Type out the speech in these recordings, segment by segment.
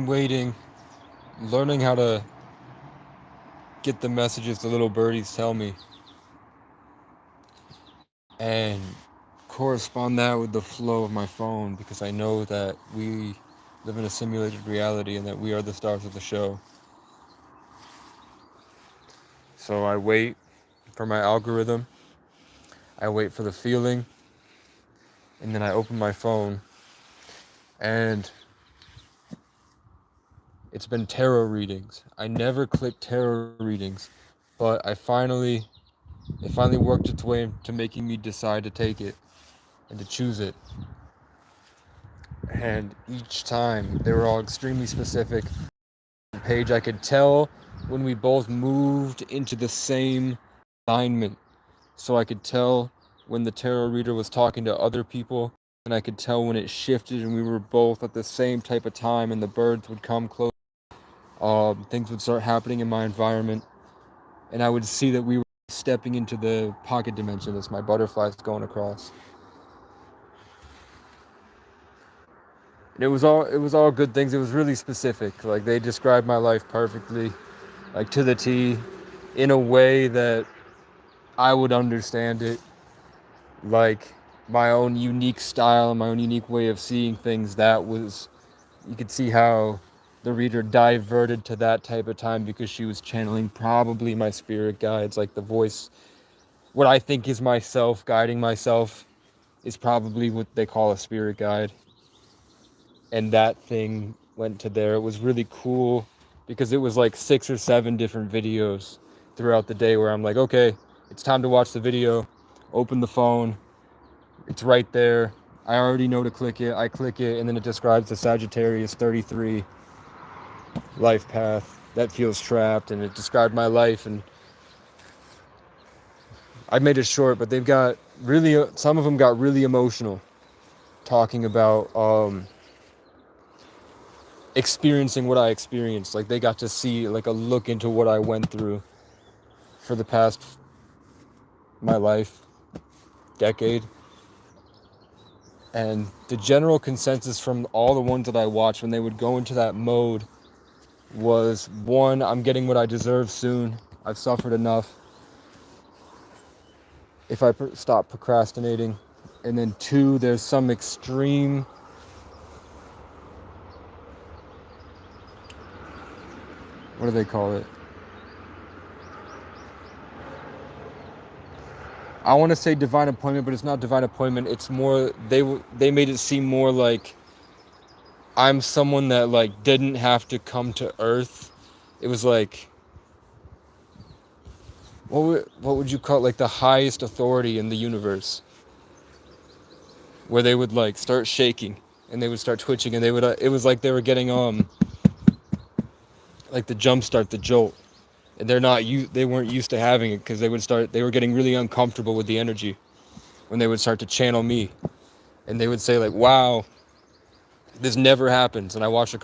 waiting, learning how to get the messages the little birdies tell me, and correspond that with the flow of my phone, because I know that we live in a simulated reality and that we are the stars of the show. So I wait for my algorithm, I wait for the feeling, and then I open my phone, and it's been tarot readings. I never click tarot readings, but it finally worked its way into making me decide to take it and to choose it. And each time they were all extremely specific. Page, I could tell when we both moved into the same alignment. So I could tell when the tarot reader was talking to other people, and I could tell when it shifted and we were both at the same type of time, and the birds would come close. Things would start happening in my environment, and I would see that we were stepping into the pocket dimension as my butterflies going across. And it was all good things. It was really specific. Like, they described my life perfectly, like to the T, in a way that I would understand it, like my own unique style and my own unique way of seeing things. That was, you could see how the reader diverted to that type of time because she was channeling probably my spirit guides, like the voice, what I think is myself guiding myself is probably what they call a spirit guide. And that thing went to there. It was really cool because it was like 6 or 7 different videos throughout the day where I'm like, okay, it's time to watch the video. Open the phone. It's right there. I already know to click it. I click it, and then it describes the Sagittarius 33 life path that feels trapped, and it described my life. And I made it short, but they've got really, some of them got really emotional talking about experiencing what I experienced. Like, they got to see like a look into what I went through for the past, my life, decade. And the general consensus from all the ones that I watched when they would go into that mode was, one, I'm getting what I deserve soon. I've suffered enough. If I stop procrastinating. And then 2, there's some extreme, what do they call it? I want to say divine appointment, but it's not divine appointment. It's more, they made it seem more like I'm someone that like didn't have to come to Earth. It was like, what would you call it? Like the highest authority in the universe, where they would like start shaking and they would start twitching, and they would it was like they were getting like the jump start, the jolt, and they weren't used to having it because they were getting really uncomfortable with the energy when they would start to channel me, and they would say like, wow, this never happens. And I watched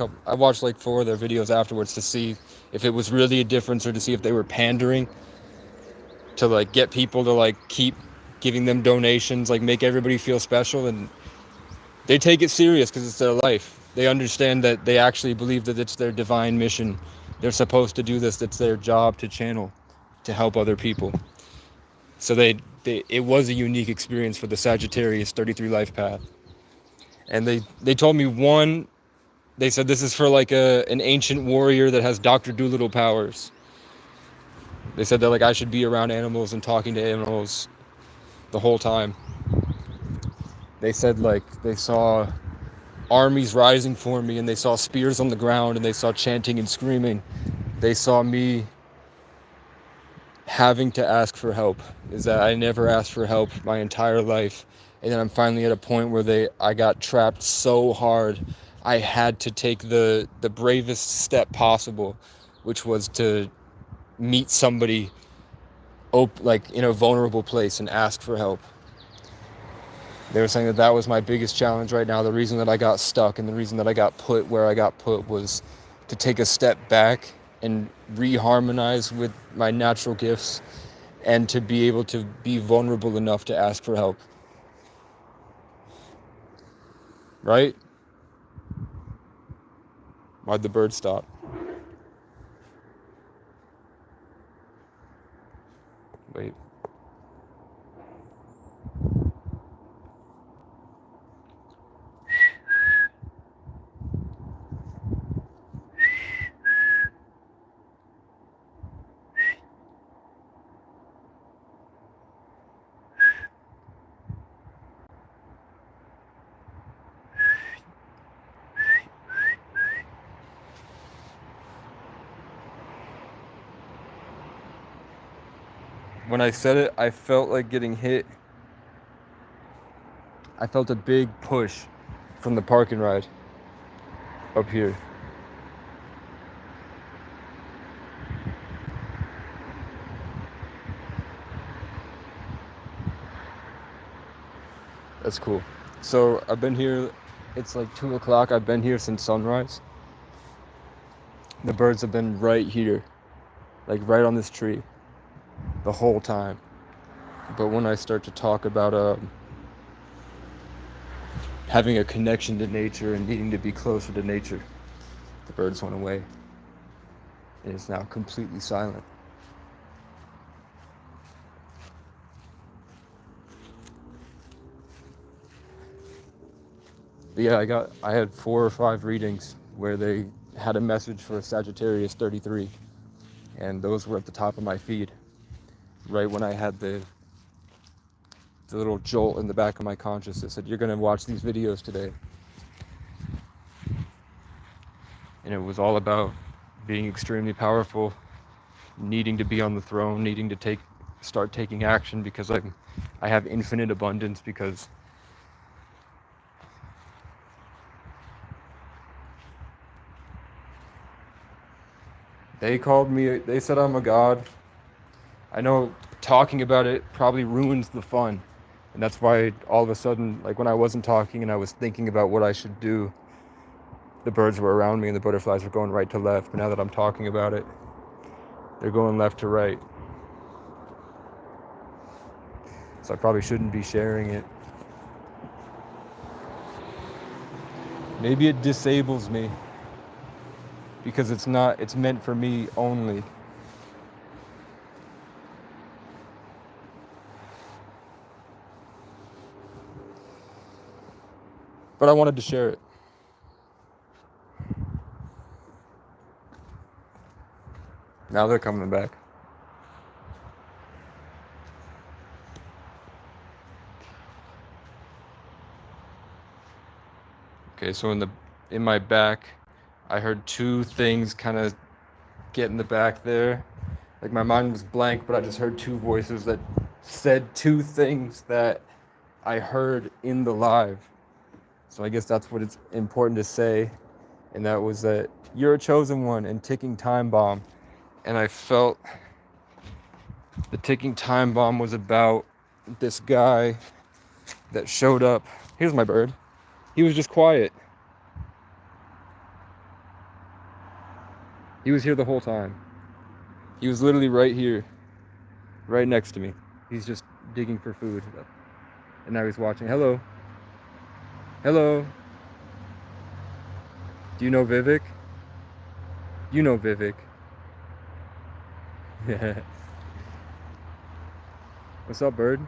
like 4 of their videos afterwards to see if it was really a difference, or to see if they were pandering to like get people to like keep giving them donations, like make everybody feel special. And they take it serious because it's their life. They understand that they actually believe that it's their divine mission. They're supposed to do this. It's their job to channel, to help other people. So it was a unique experience for the Sagittarius 33 life path. And they told me, one, they said this is for like an ancient warrior that has Dr. Doolittle powers. They said that like I should be around animals and talking to animals the whole time. They said like they saw armies rising for me, and they saw spears on the ground, and they saw chanting and screaming. They saw me having to ask for help. Is that I never asked for help my entire life. And then I'm finally at a point where I got trapped so hard I had to take the bravest step possible, which was to meet somebody like in a vulnerable place and ask for help. They were saying that was my biggest challenge right now. The reason that I got stuck and the reason that I got put where I got put was to take a step back and reharmonize with my natural gifts, and to be able to be vulnerable enough to ask for help. Right? Why'd the bird stop? Wait. When I said it, I felt like getting hit. I felt a big push from the parking ride up here. That's cool. So I've been here, it's like 2 o'clock. I've been here since sunrise. The birds have been right here, like right on this tree, the whole time. But when I start to talk about having a connection to nature and needing to be closer to nature, the birds went away. And it's now completely silent. But yeah, I had 4 or 5 readings where they had a message for Sagittarius 33, and those were at the top of my feed, right when I had the little jolt in the back of my consciousness. It said, you're gonna watch these videos today. And it was all about being extremely powerful, needing to be on the throne, needing to start taking action, because I have infinite abundance, because they said I'm a god. I know talking about it probably ruins the fun. And that's why all of a sudden, like when I wasn't talking and I was thinking about what I should do, the birds were around me and the butterflies were going right to left. But now that I'm talking about it, they're going left to right. So I probably shouldn't be sharing it. Maybe it disables me, because it's meant for me only. But I wanted to share it. Now they're coming back. Okay, so in my back, I heard 2 things kind of get in the back there. Like my mind was blank, but I just heard 2 voices that said 2 things that I heard in the live. So I guess that's what it's important to say. And that was that you're a chosen one and ticking time bomb. And I felt the ticking time bomb was about this guy that showed up. Here's my bird. He was just quiet. He was here the whole time. He was literally right here, right next to me. He's just digging for food. And now he's watching. Hello. Hello. Do you know Vivek? You know Vivek. What's up, bird?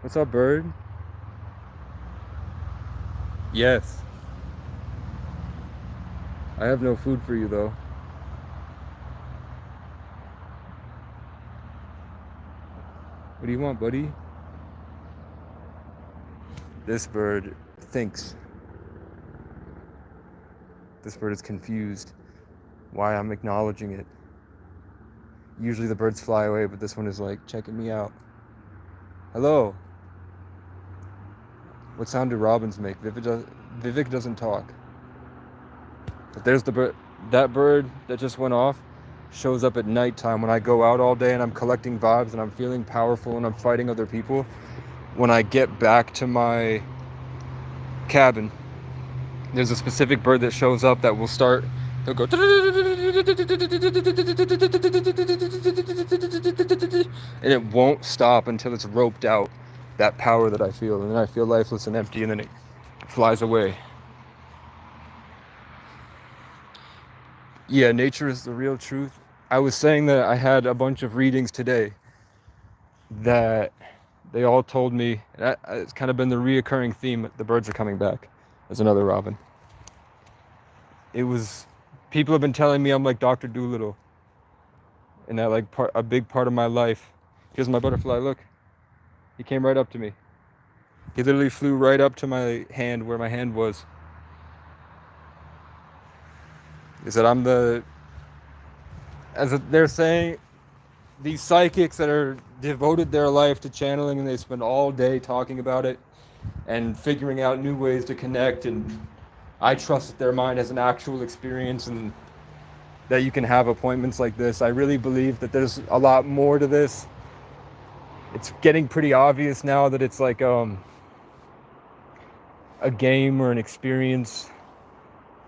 What's up, bird? Yes. I have no food for you, though. What do you want, buddy? This bird thinks. This bird is confused why I'm acknowledging it. Usually the birds fly away, but this one is like checking me out. Hello. What sound do robins make? Vivek doesn't talk. But there's the bird. That bird that just went off shows up at nighttime when I go out all day and I'm collecting vibes and I'm feeling powerful and I'm fighting other people. When I get back to my cabin, there's a specific bird that shows up that will start. He'll go. And it won't stop until it's roped out. That power that I feel. And then I feel lifeless and empty, and then it flies away. Yeah, nature is the real truth. I was saying that I had a bunch of readings today that they all told me, and it's kind of been the reoccurring theme, the birds are coming back. There's another robin. It was, people have been telling me I'm like Dr. Doolittle, and that like a big part of my life. Here's my butterfly, look. He came right up to me. He literally flew right up to my hand where my hand was. He said, they're saying, these psychics that are devoted their life to channeling and they spend all day talking about it and figuring out new ways to connect, and I trust that their mind has an actual experience and that you can have appointments like this. I really believe that there's a lot more to this. It's getting pretty obvious now that it's like a game or an experience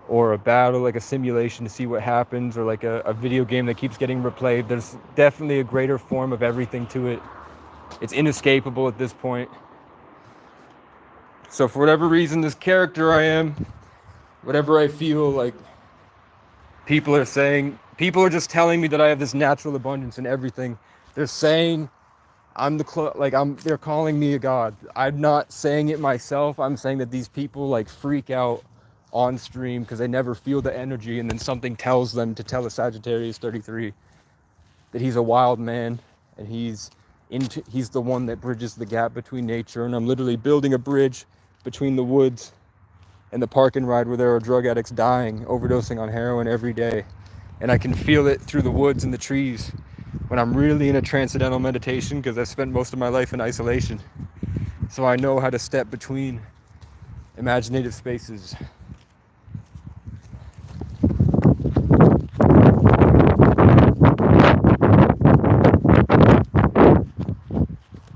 or a battle, like a simulation to see what happens, or like a video game that keeps getting replayed. There's definitely a greater form of everything to it. It's inescapable at this point. So for whatever reason, this character I am, whatever I feel like people are saying, people are just telling me that I have this natural abundance in everything. They're saying they're calling me a god. I'm not saying it myself. I'm saying that these people like freak out on stream because they never feel the energy, and then something tells them to tell a Sagittarius 33 that he's a wild man and he's the one that bridges the gap between nature. And I'm literally building a bridge between the woods and the park and ride where there are drug addicts dying, overdosing on heroin every day. And I can feel it through the woods and the trees when I'm really in a transcendental meditation, because I've spent most of my life in isolation. So I know how to step between imaginative spaces.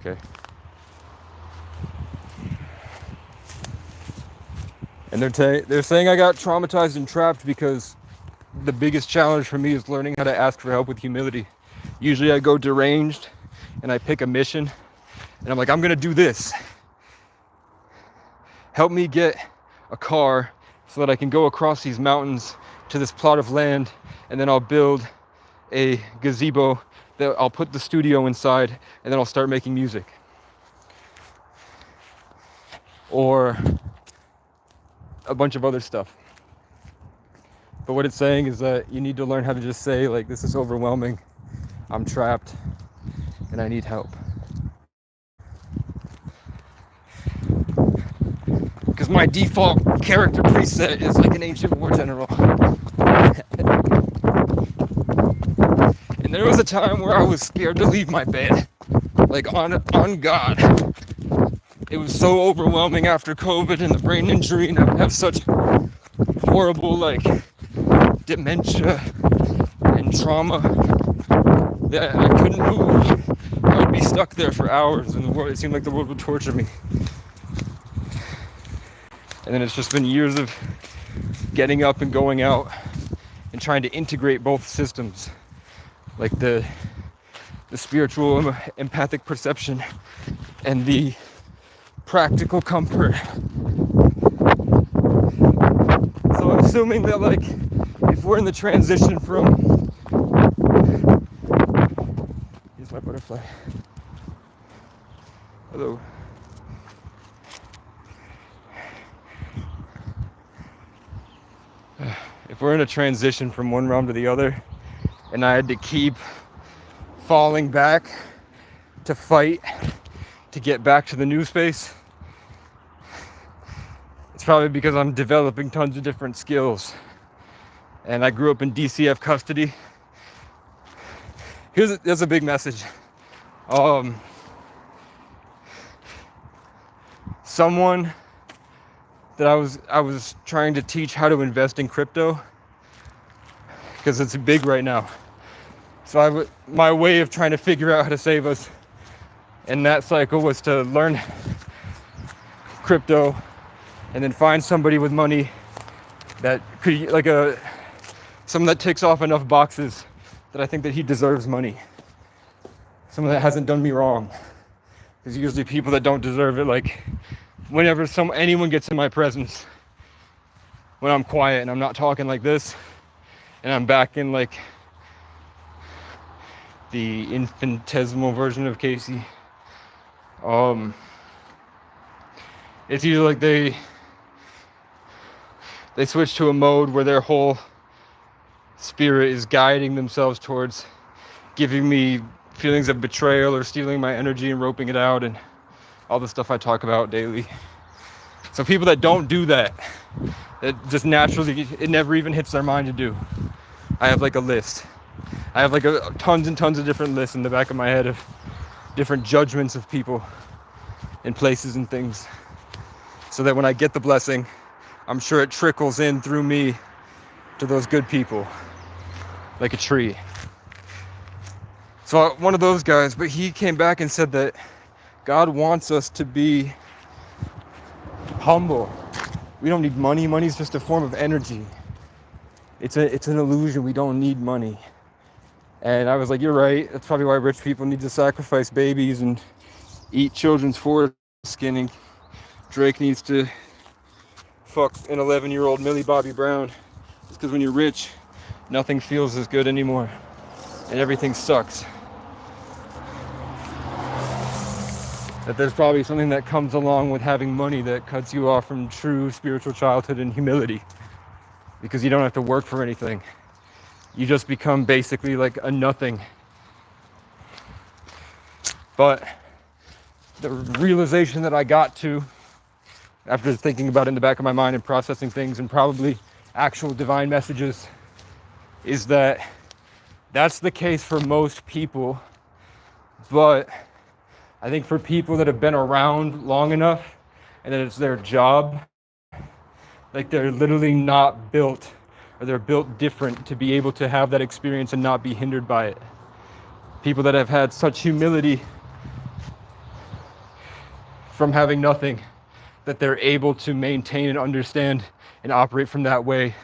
Okay. And they're saying I got traumatized and trapped because the biggest challenge for me is learning how to ask for help with humility. Usually I go deranged and I pick a mission and I'm like, I'm gonna do this. Help me get a car so that I can go across these mountains to this plot of land, and then I'll build a gazebo that I'll put the studio inside, and then I'll start making music. Or a bunch of other stuff. But what it's saying is that you need to learn how to just say, like, this is overwhelming, I'm trapped, and I need help. Because my default character preset is like an ancient war general. And there was a time where I was scared to leave my bed. Like, on God. It was so overwhelming after COVID and the brain injury, and I would have such horrible, like, dementia and trauma that I couldn't move. I would be stuck there for hours, and it seemed like the world would torture me. And then it's just been years of getting up and going out and trying to integrate both systems, like the spiritual empathic perception and the practical comfort. So I'm assuming that, like, if we're in the transition from, here's my butterfly. Hello. If we're in a transition from one realm to the other, and I had to keep falling back to fight to get back to the new space, it's probably because I'm developing tons of different skills. And I grew up in DCF custody. There's a big message. Someone that I was trying to teach how to invest in crypto, because it's big right now. So my way of trying to figure out how to save us in that cycle was to learn crypto and then find somebody with money that could, like, someone that ticks off enough boxes that I think that he deserves money. Someone that hasn't done me wrong. Because usually people that don't deserve it, like, whenever anyone gets in my presence, when I'm quiet and I'm not talking like this, and I'm back in like the infinitesimal version of Casey. It's usually like they switch to a mode where their whole spirit is guiding themselves towards giving me feelings of betrayal or stealing my energy and roping it out and all the stuff I talk about daily. So people that don't do that, it just naturally, it never even hits their mind to do. I have like a list. I have like tons and tons of different lists in the back of my head of different judgments of people and places and things, so that when I get the blessing, I'm sure it trickles in through me to those good people, like a tree. So one of those guys, but he came back and said that God wants us to be humble. We don't need money. Money's just a form of energy. It's an illusion. We don't need money. And I was like, you're right. That's probably why rich people need to sacrifice babies and eat children's foreskin. And Drake needs to fuck an 11-year-old Millie Bobby Brown. It's because when you're rich, nothing feels as good anymore. And everything sucks. That there's probably something that comes along with having money that cuts you off from true spiritual childhood and humility. Because you don't have to work for anything. You just become basically like a nothing. But the realization that I got to, after thinking about it in the back of my mind and processing things and probably actual divine messages, is that that's the case for most people. But I think for people that have been around long enough and that it's their job, like they're literally not built, or they're built different to be able to have that experience and not be hindered by it. People that have had such humility from having nothing, that they're able to maintain and understand and operate from that way,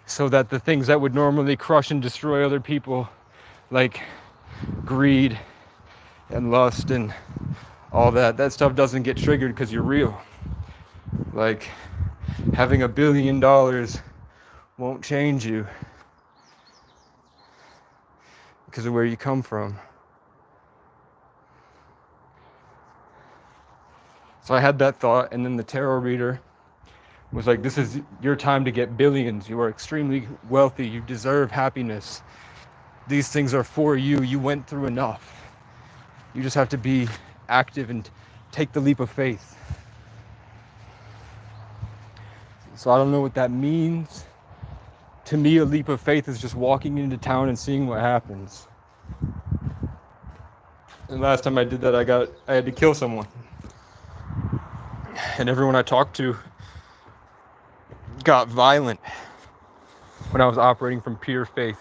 so that the things that would normally crush and destroy other people, like greed and lust and all that stuff doesn't get triggered because you're real. Like having $1 billion won't change you because of where you come from. So I had that thought, and then the tarot reader was like, this is your time to get billions. You are extremely wealthy. You deserve happiness. These things are for you. You went through enough. You just have to be active and take the leap of faith. So I don't know what that means. To me, a leap of faith is just walking into town and seeing what happens. And last time I did that, I had to kill someone. And everyone I talked to got violent when I was operating from pure faith.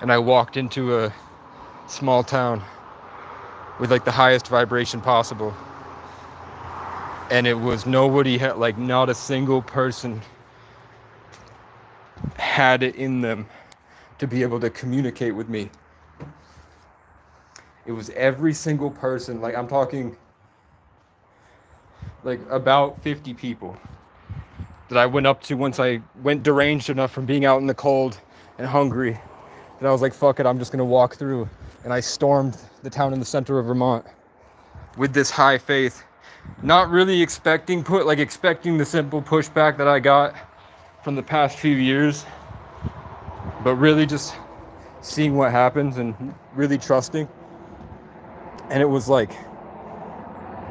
And I walked into a small town with like the highest vibration possible. And it was nobody had, like not a single person had it in them to be able to communicate with me. It was every single person, like I'm talking like about 50 people that I went up to once I went deranged enough from being out in the cold and hungry, that I was like, fuck it, I'm just gonna walk through. And I stormed the town in the center of Vermont with this high faith, not really expecting the simple pushback that I got from the past few years, but really just seeing what happens and really trusting. And it was like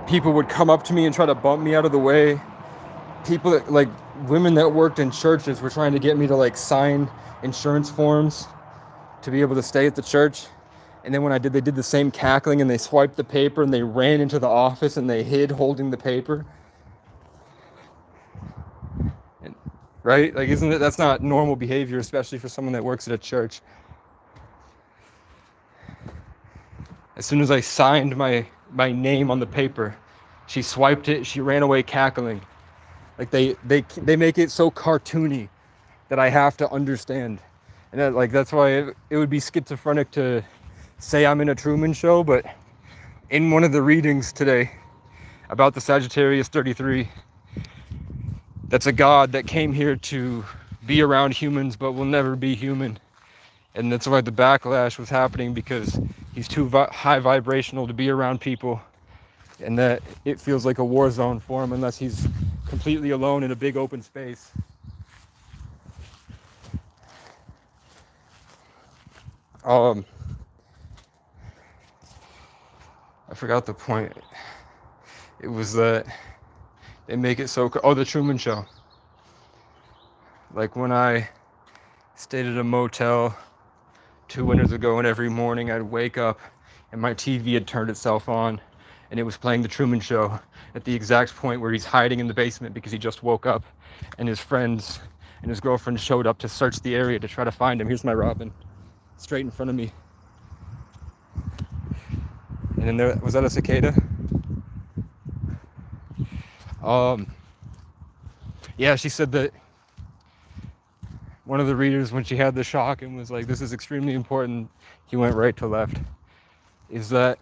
people would come up to me and try to bump me out of the way. People that, like women that worked in churches, were trying to get me to like sign insurance forms to be able to stay at the church. And then when I did, they did the same cackling, and they swiped the paper and they ran into the office and they hid holding the paper. And, right? Like, that's not normal behavior, especially for someone that works at a church. As soon as I signed my name on the paper, she swiped it, she ran away cackling. Like they make it so cartoony that I have to understand. And that's why it would be schizophrenic to say I'm in a Truman Show, but in one of the readings today about the Sagittarius 33, that's a god that came here to be around humans but will never be human. And that's why the backlash was happening, because he's too high vibrational to be around people, and that it feels like a war zone for him unless he's completely alone in a big open space. I forgot the point. It was that they make it so... Oh, the Truman Show. Like when I stayed at a motel 2 winters ago, and every morning I'd wake up and my TV had turned itself on and it was playing the Truman Show at the exact point where he's hiding in the basement because he just woke up, and his friends and his girlfriend showed up to search the area to try to find him. Here's my Robin, straight in front of me. And then there was that a cicada? Yeah, she said that one of the readers, when she had the shock and was like, this is extremely important, he went right to left, is that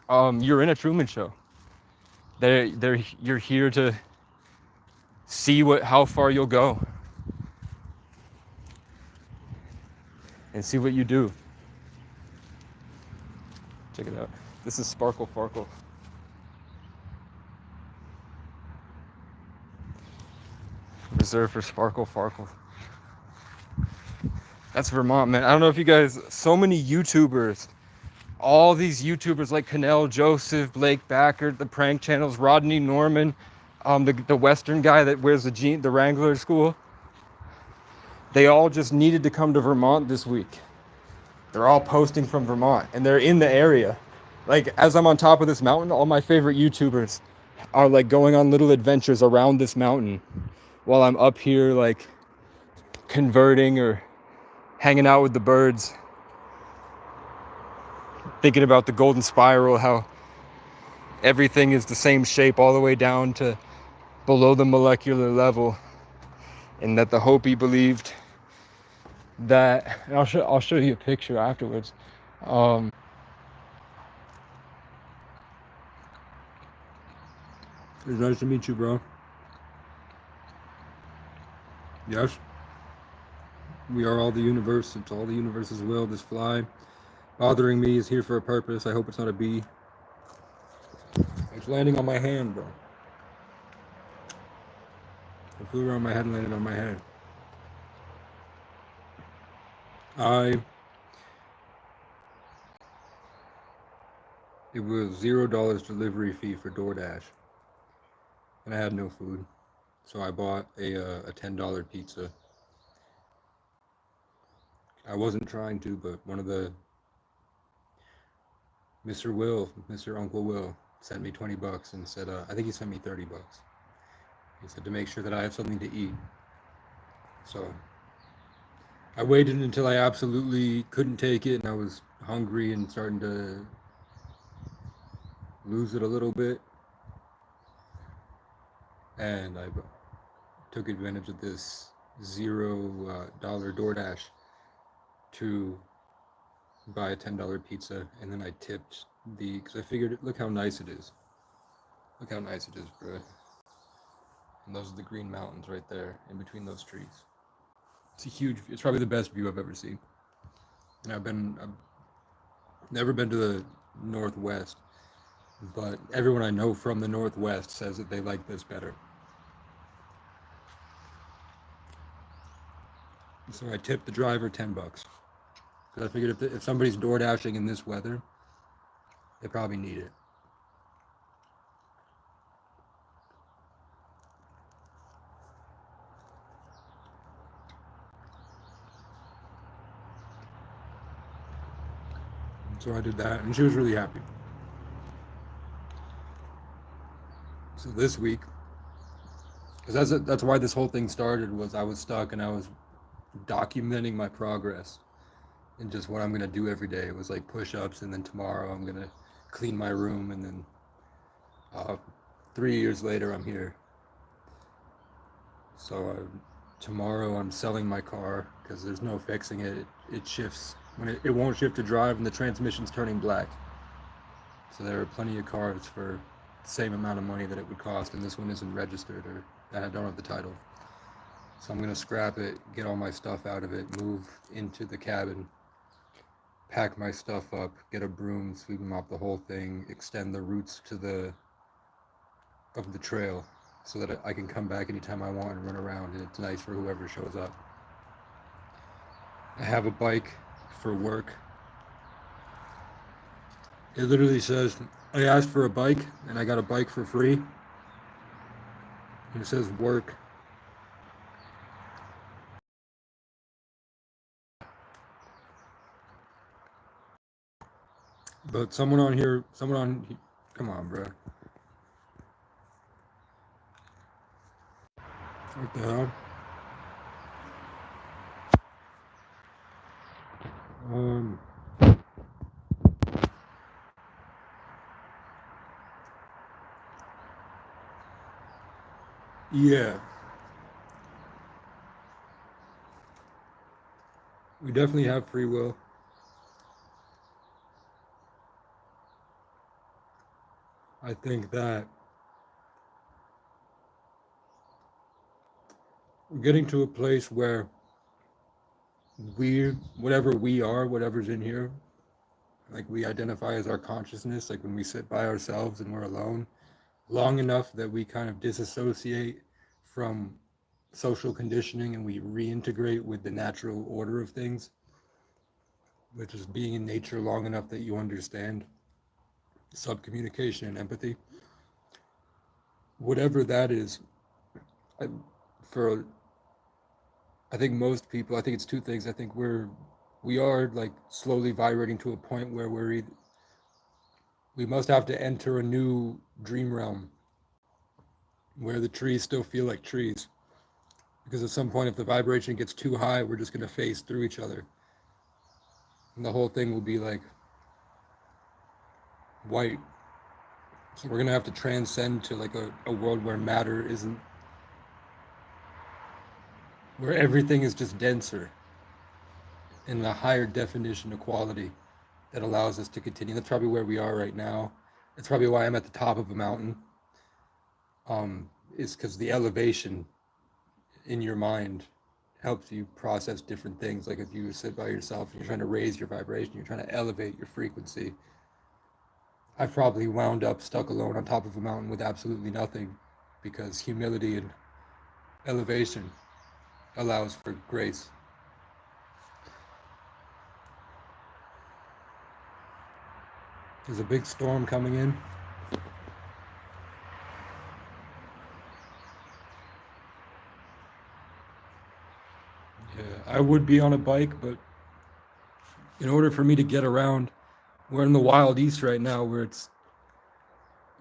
you're in a Truman Show. You're here to see how far you'll go and see what you do. Check it out. This is Sparkle Farkle. Reserved for Sparkle Farkle. That's Vermont, man. I don't know if you guys... So many YouTubers. All these YouTubers like Canel Joseph, Blake Backert, the prank channels, Rodney Norman, the Western guy that wears the Wrangler school. They all just needed to come to Vermont this week. They're all posting from Vermont, and they're in the area. Like, as I'm on top of this mountain, all my favorite YouTubers are like going on little adventures around this mountain while I'm up here, like converting or hanging out with the birds, thinking about the golden spiral, how everything is the same shape all the way down to below the molecular level, and that the Hopi believed that... And I'll show you a picture afterwards. It's nice to meet you, bro. Yes. We are all the universe. It's all the universe's will. This fly bothering me is here for a purpose. I hope it's not a bee. It's landing on my hand, bro. It flew around my head and landed on my hand. It was $0 delivery fee for DoorDash, and I had no food, so I bought a $10 pizza. I wasn't trying to, but one of the Mr. Uncle Will sent me $20 and said, I think he sent me $30. He said to make sure that I have something to eat. So I waited until I absolutely couldn't take it, and I was hungry and starting to lose it a little bit. And I took advantage of this $0 DoorDash to buy a $10 pizza, and then I tipped because I figured, look how nice it is. Look how nice it is, bro. And those are the Green Mountains right there, in between those trees. It's probably the best view I've ever seen. And I've never been to the Northwest, but everyone I know from the Northwest says that they like this better. So I tipped the driver $10. Because I figured if somebody's door dashing in this weather, they probably need it. So I did that, and she was really happy. So this week, because that's why this whole thing started, was I was stuck and I was documenting my progress and just what I'm going to do every day. It was like push-ups, and then tomorrow I'm going to clean my room, and then 3 years later I'm here. So tomorrow I'm selling my car because there's no fixing it. It shifts. When it won't shift to drive, and the transmission's turning black. So there are plenty of cars for the same amount of money that it would cost, and this one isn't registered, or I don't have the title. So I'm gonna scrap it, get all my stuff out of it, move into the cabin, pack my stuff up, get a broom, sweep and mop the whole thing, extend the routes to the trail so that I can come back anytime I want and run around, and it's nice for whoever shows up. I have a bike for work. It literally says, I asked for a bike and I got a bike for free. And it says work. But someone on, come on, bro. What the hell? Um, yeah. We definitely have free will. I think that we're getting to a place where whatever we are, whatever's in here, like we identify as our consciousness, like when we sit by ourselves and we're alone, long enough that we kind of disassociate from social conditioning and we reintegrate with the natural order of things, which is being in nature long enough that you understand subcommunication and empathy. Whatever that is, I, for I think most people, I think it's two things. I think we are like slowly vibrating to a point where we must have to enter a new dream realm where the trees still feel like trees. Because at some point, if the vibration gets too high, we're just going to phase through each other. And the whole thing will be like white. So we're going to have to transcend to like a world where matter isn't, where everything is just denser in a higher definition of quality that allows us to continue. That's probably where we are right now. That's probably why I'm at the top of a mountain. Is because the elevation in your mind helps you process different things. Like if you sit by yourself and you're trying to raise your vibration, you're trying to elevate your frequency. I've probably wound up stuck alone on top of a mountain with absolutely nothing because humility and elevation allows for grace. There's a big storm coming in. Yeah, I would be on a bike, but in order for me to get around, we're in the wild east right now where it's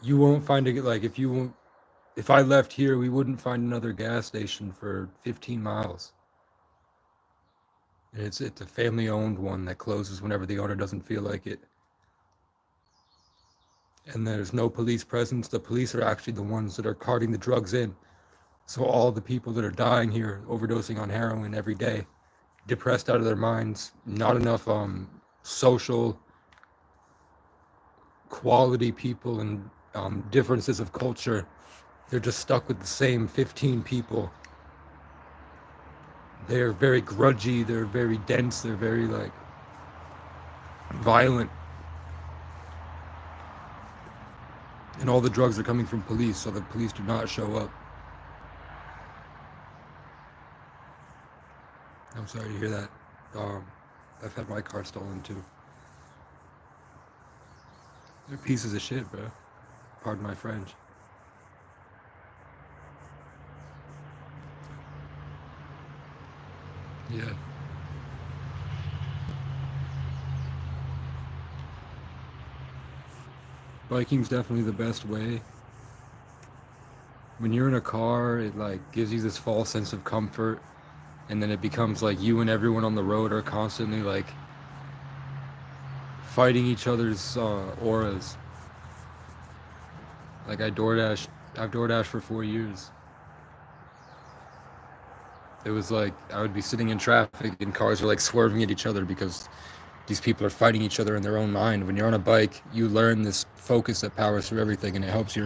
you won't find it like if I left here, we wouldn't find another gas station for 15 miles. And it's a family owned one that closes whenever the owner doesn't feel like it. And there's no police presence. The police are actually the ones that are carting the drugs in. So all the people that are dying here, overdosing on heroin every day, depressed out of their minds, not enough social quality people and differences of culture. They're just stuck with the same 15 people. They're very grudgy, they're very dense, they're very like violent. And all the drugs are coming from police, so the police do not show up. I'm sorry to hear that. I've had my car stolen too. They're pieces of shit, bro. Pardon my French. Yeah. Biking's definitely the best way. When you're in a car, it like gives you this false sense of comfort, and then it becomes like you and everyone on the road are constantly like fighting each other's auras. Like I've DoorDashed for 4 years. It was like I would be sitting in traffic and cars are like swerving at each other because these people are fighting each other in their own mind. When you're on a bike, you learn this focus that powers through everything, and it helps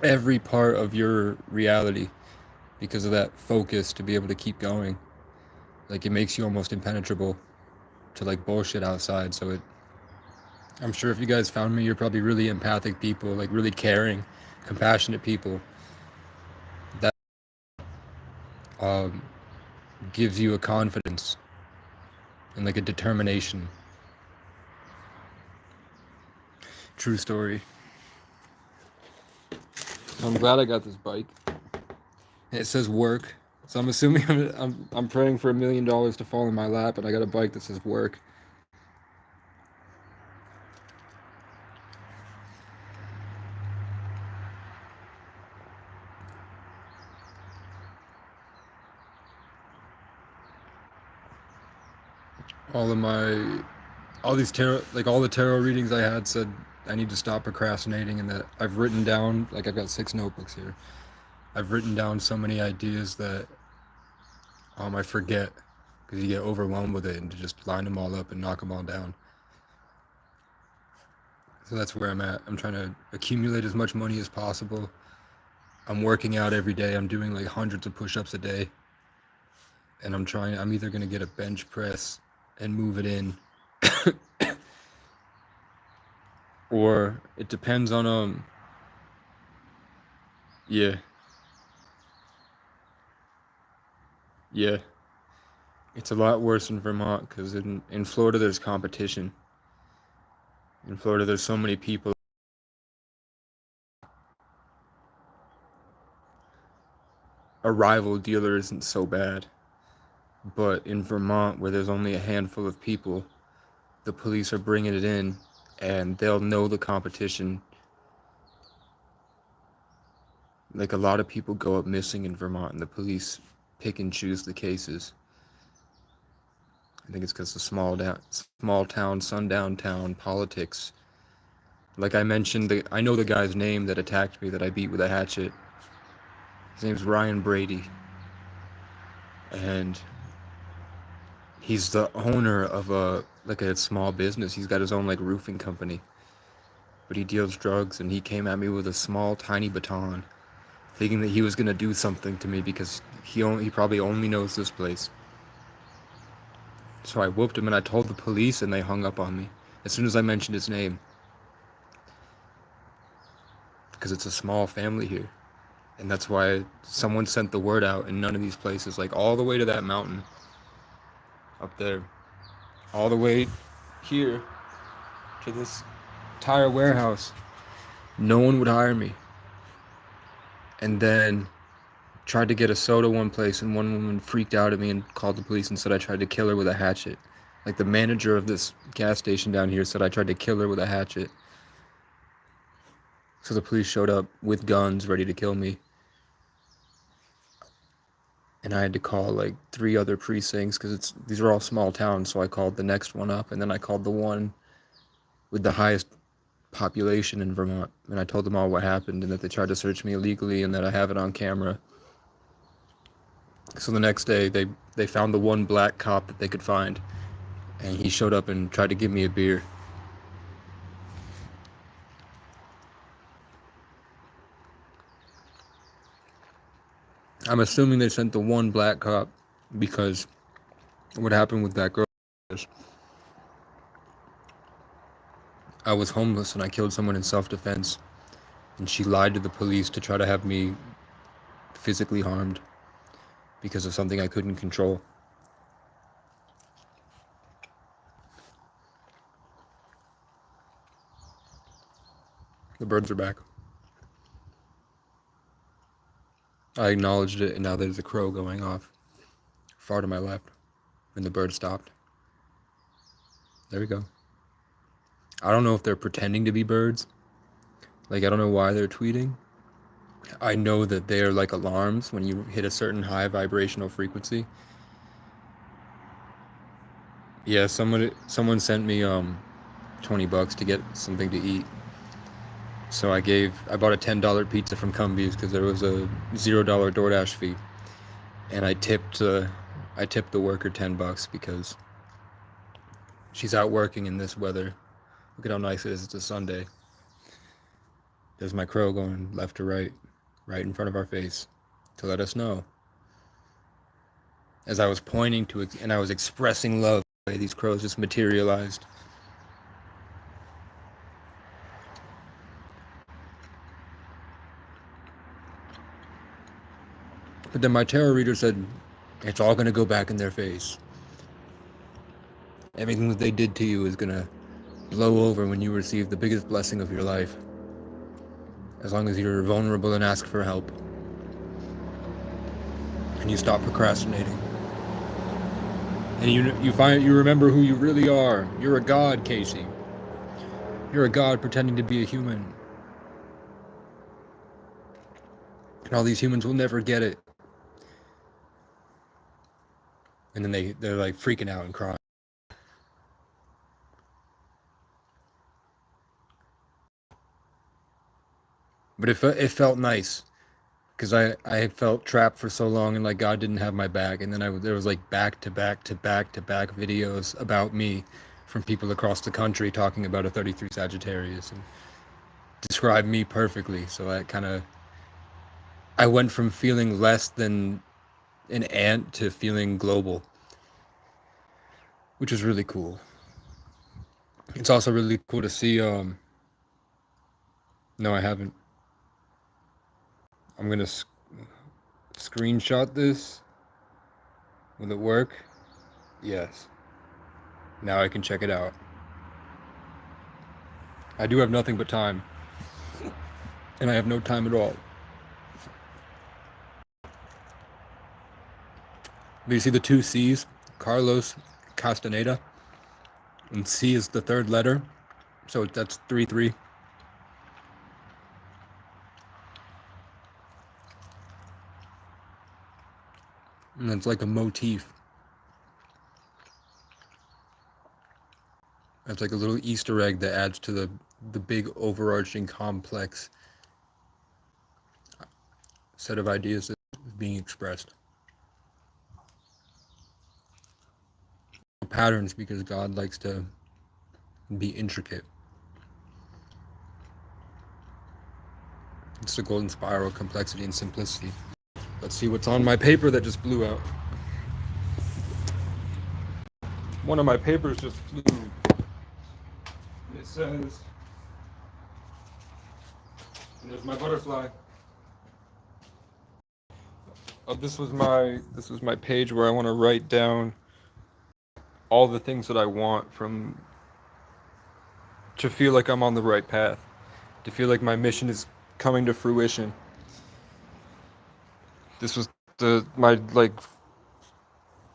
every part of your reality because of that focus to be able to keep going. Like, it makes you almost impenetrable to like bullshit outside. So I'm sure if you guys found me, you're probably really empathic people, like really caring, compassionate people. That um, gives you a confidence and like a determination. True story. So I'm glad I got this bike. It says work. So I'm assuming I'm praying for $1 million to fall in my lap, and I got a bike that says work. All these tarot, like all the tarot readings I had said I need to stop procrastinating, and that I've written down, like I've got 6 notebooks here. I've written down so many ideas that I forget because you get overwhelmed with it, and to just line them all up and knock them all down. So that's where I'm at. I'm trying to accumulate as much money as possible. I'm working out every day. I'm doing like hundreds of push-ups a day. And I'm either going to get a bench press and move it in, or it depends on, yeah, yeah. It's a lot worse in Vermont because in Florida there's competition. In Florida there's so many people. A rival dealer isn't so bad. But in Vermont, where there's only a handful of people, the police are bringing it in, and they'll know the competition. Like, a lot of people go up missing in Vermont, and the police pick and choose the cases. I think it's because of small town, sundown town politics. Like I mentioned, I know the guy's name that attacked me, that I beat with a hatchet. His name's Ryan Brady. And he's the owner of a small business. He's got his own like roofing company. But he deals drugs, and he came at me with a small, tiny baton, thinking that he was gonna do something to me because he probably only knows this place. So I whooped him, and I told the police, and they hung up on me as soon as I mentioned his name, because it's a small family here, and that's why someone sent the word out in none of these places, like all the way to that mountain up there, all the way here to this tire warehouse. No one would hire me. And then tried to get a soda one place, and one woman freaked out at me and called the police and said I tried to kill her with a hatchet. Like, the manager of this gas station down here said I tried to kill her with a hatchet. So the police showed up with guns ready to kill me. And I had to call like 3 other precincts because these are all small towns. So I called the next one up, and then I called the one with the highest population in Vermont. And I told them all what happened, and that they tried to search me illegally, and that I have it on camera. So the next day, they found the one black cop that they could find, and he showed up and tried to give me a beer. I'm assuming they sent the one black cop because what happened with that girl is I was homeless and I killed someone in self-defense, and she lied to the police to try to have me physically harmed because of something I couldn't control. The birds are back. I acknowledged it, and now there's a crow going off far to my left, and the bird stopped. There we go. I don't know if they're pretending to be birds. Like, I don't know why they're tweeting. I know that they are like alarms when you hit a certain high vibrational frequency. Yeah, someone sent me $20 to get something to eat. So I bought a $10 pizza from Cumbies because there was a $0 DoorDash fee, and I tipped the worker $10 because she's out working in this weather. Look at how nice it is. It's a Sunday. There's my crow going left to right in front of our face to let us know as I was pointing to it, and I was expressing love, the way these crows just materialized. But then my tarot reader said, it's all going to go back in their face. Everything that they did to you is going to blow over when you receive the biggest blessing of your life. As long as you're vulnerable and ask for help. And you stop procrastinating. And you remember who you really are. You're a god, Casey. You're a god pretending to be a human. And all these humans will never get it. And then they're like freaking out and crying. But it felt nice, because I had felt trapped for so long, and like God didn't have my back. And then there was like back to back videos about me from people across the country talking about a 33 Sagittarius and describe me perfectly. So I went from feeling less than an ant to feeling global, which was really cool. It's also really cool to see. No, I haven't. I'm gonna screenshot this. Will it work? Yes. Now I can check it out. I do have nothing but time. And I have no time at all. But you see the two C's? Carlos Castaneda. And C is the third letter. So that's 3-3. And it's like a motif. It's like a little Easter egg that adds to the big overarching complex set of ideas that is being expressed. Patterns, because God likes to be intricate. It's the golden spiral, complexity and simplicity. Let's see what's on my paper that just blew out. One of my papers just flew. It says, and there's my butterfly. Oh, this was my page where I want to write down all the things that I want to feel like I'm on the right path, to feel like my mission is coming to fruition. This was my like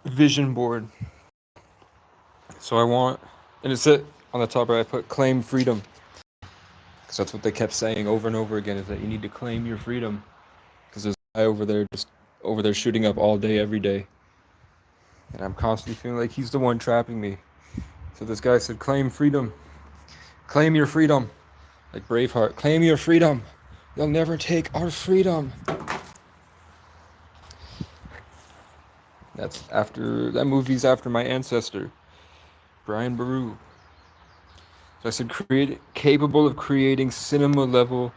vision board. So I want, and it said on the top right, I put claim freedom, because that's what they kept saying over and over again, is that you need to claim your freedom, because there's a guy over there shooting up all day every day, and I'm constantly feeling like he's the one trapping me. So this guy said, claim freedom, claim your freedom, like Braveheart, claim your freedom, you'll never take our freedom. That movie's after my ancestor, Brian Boru. So I said, capable of creating cinema level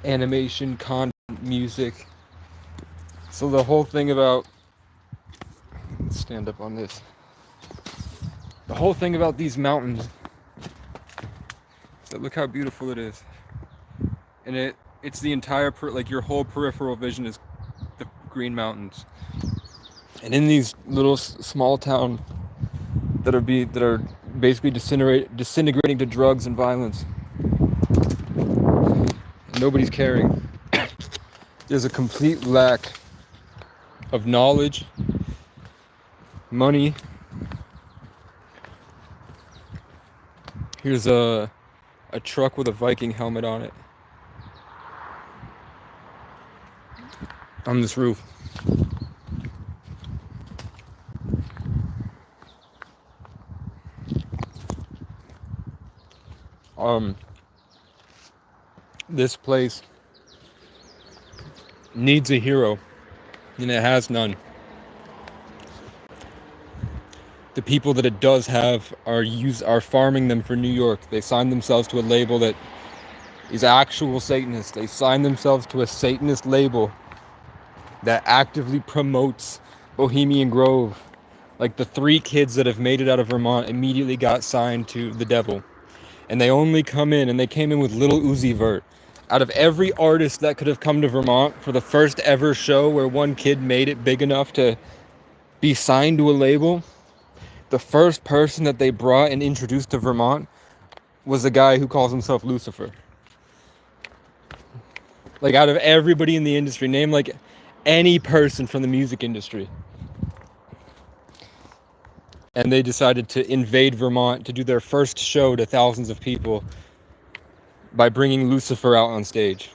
animation, content, music. So the whole thing about, let's stand up on this. The whole thing about these mountains. So look how beautiful it is. And it's the entire, like your whole peripheral vision is the Green Mountains. And in these little small town that are basically disintegrating to drugs and violence, nobody's caring. There's a complete lack of knowledge, money. Here's a truck with a Viking helmet on it on this roof. This place needs a hero, and it has none. The people that it does have are farming them for New York. They signed themselves to a label that is actual Satanists. They signed themselves to a Satanist label that actively promotes Bohemian Grove. Like the 3 kids that have made it out of Vermont immediately got signed to the devil. And they only come in, and they came in with Little Uzi Vert. Out of every artist that could have come to Vermont for the first ever show where one kid made it big enough to be signed to a label, the first person that they brought and introduced to Vermont was the guy who calls himself Lucifer. Like, out of everybody in the industry, name like any person from the music industry. And they decided to invade Vermont to do their first show to thousands of people by bringing Lucifer out on stage.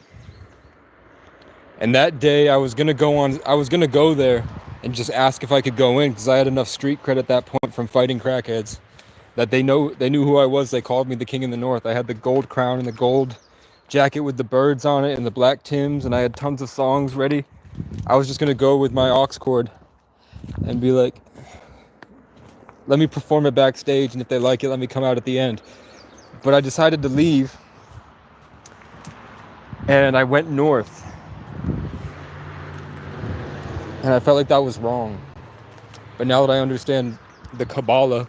And that day I was gonna go there and just ask if I could go in, because I had enough street cred at that point from fighting krackheads that they knew who I was. They called me the King of the North. I had the gold crown and the gold jacket with the birds on it and the black Tims, and I had tons of songs ready. I was just gonna go with my aux cord and be like, let me perform it backstage, and if they like it, let me come out at the end. But I decided to leave, and I went north. And I felt like that was wrong. But now that I understand the Kabbalah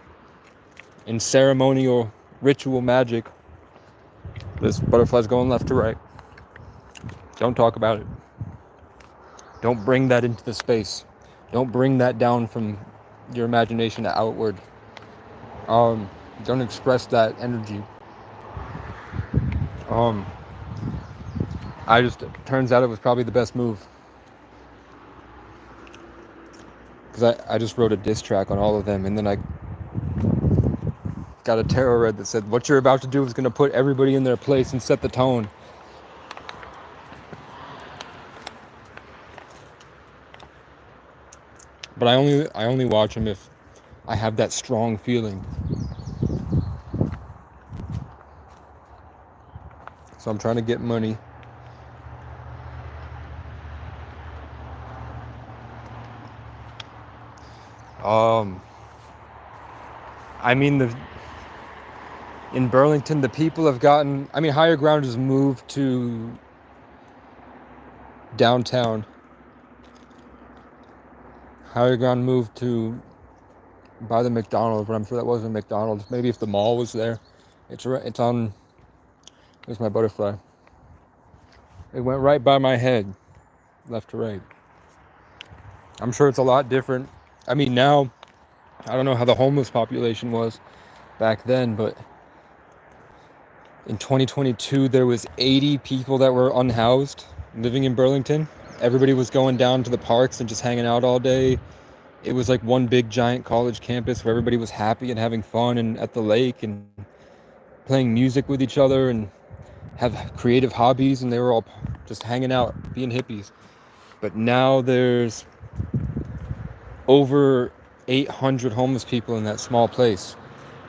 and ceremonial ritual magic, this butterfly's going left to right. Don't talk about it. Don't bring that into the space. Don't bring that down from your imagination to outward. Don't express that energy. Turns out it was probably the best move. Because I just wrote a diss track on all of them, and then I got a tarot read that said, what you're about to do is going to put everybody in their place and set the tone. But I only watch them if I have that strong feeling. So I'm trying to get money. I mean, in Burlington, the people have gotten, Higher Ground has moved to downtown. Higher Ground moved to by the McDonald's, but I'm sure that wasn't McDonald's. Maybe if the mall was there. It's on, there's my butterfly. It went right by my head, left to right. I'm sure it's a lot different. Now, I don't know how the homeless population was back then, but in 2022, there was 80 people that were unhoused living in Burlington. Everybody was going down to the parks and just hanging out all day. It was like one big giant college campus where everybody was happy and having fun and at the lake and playing music with each other and have creative hobbies, and they were all just hanging out, being hippies. But now there's over 800 homeless people in that small place,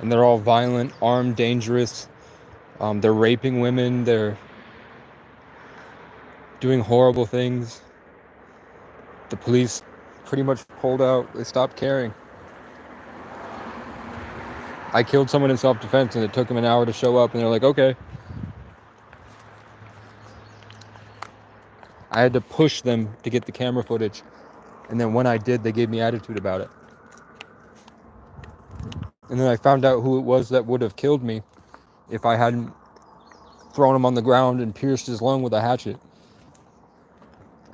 and they're all violent, armed, dangerous. They're raping women. They're doing horrible things. The police pretty much pulled out. They stopped caring. I killed someone in self-defense, and it took them an hour to show up, and they're like, okay. I had to push them to get the camera footage, and then when I did, they gave me attitude about it. And then I found out who it was that would have killed me if I hadn't thrown him on the ground and pierced his lung with a hatchet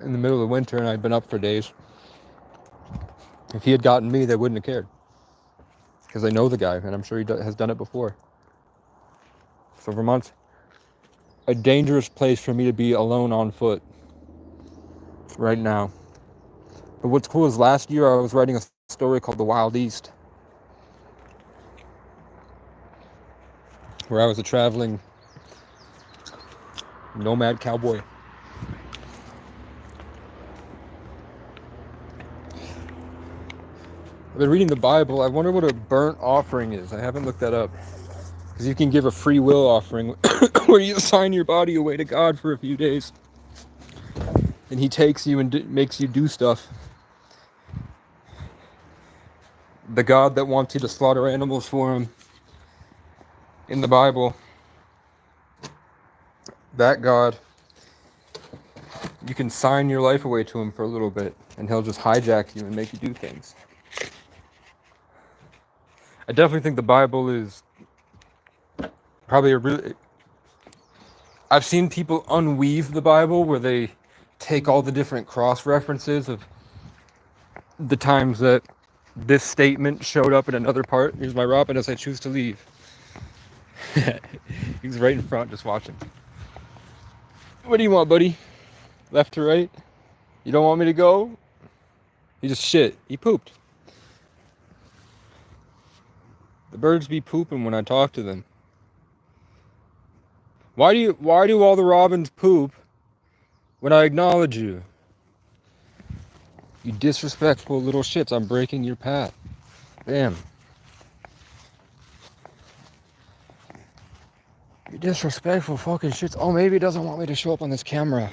in the middle of the winter, and I'd been up for days. If he had gotten me, they wouldn't have cared, because they know the guy, and I'm sure he has done it before. So Vermont's a dangerous place for me to be alone on foot right now. But what's cool is last year I was writing a story called The Wild East, where I was a traveling nomad cowboy. I've been reading the Bible. I wonder what a burnt offering is. I haven't looked that up. Because you can give a free will offering where you assign your body away to God for a few days. And he takes you and makes you do stuff. The God that wants you to slaughter animals for him in the Bible, that God You can sign your life away to him for a little bit, and he'll just hijack you and make you do things. I definitely think the Bible is probably a really... I've seen people unweave the Bible where they take all the different cross references of the times that this statement showed up in another part. Here's my Robin as I choose to leave. He's right in front just watching. What do you want, buddy? Left to right? You don't want me to go? He just shit. He pooped. The birds be pooping when I talk to them. Why do all the robins poop when I acknowledge you? You disrespectful little shits. I'm breaking your path. Damn. You disrespectful fucking shits. Oh, maybe he doesn't want me to show up on this camera.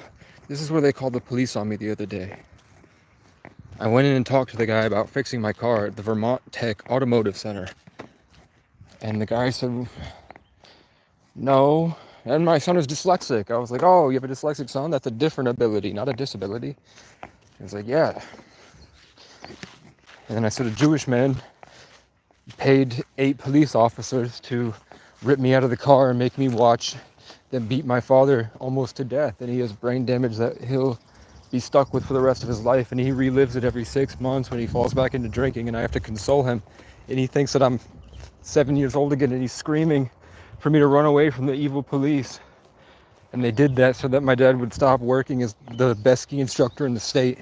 This is where they called the police on me the other day. I went in and talked to the guy about fixing my car at the Vermont Tech Automotive Center. And the guy said, no. And my son is dyslexic. I was like, oh, you have a dyslexic son? That's a different ability, not a disability. He was like, yeah. And then I said, a Jewish man paid 8 police officers to rip me out of the car and make me watch them beat my father almost to death. And he has brain damage that he'll be stuck with for the rest of his life. And he relives it every 6 months when he falls back into drinking. And I have to console him. And he thinks that I'm 7 years old again. And he's screaming for me to run away from the evil police. And they did that so that my dad would stop working as the best ski instructor in the state.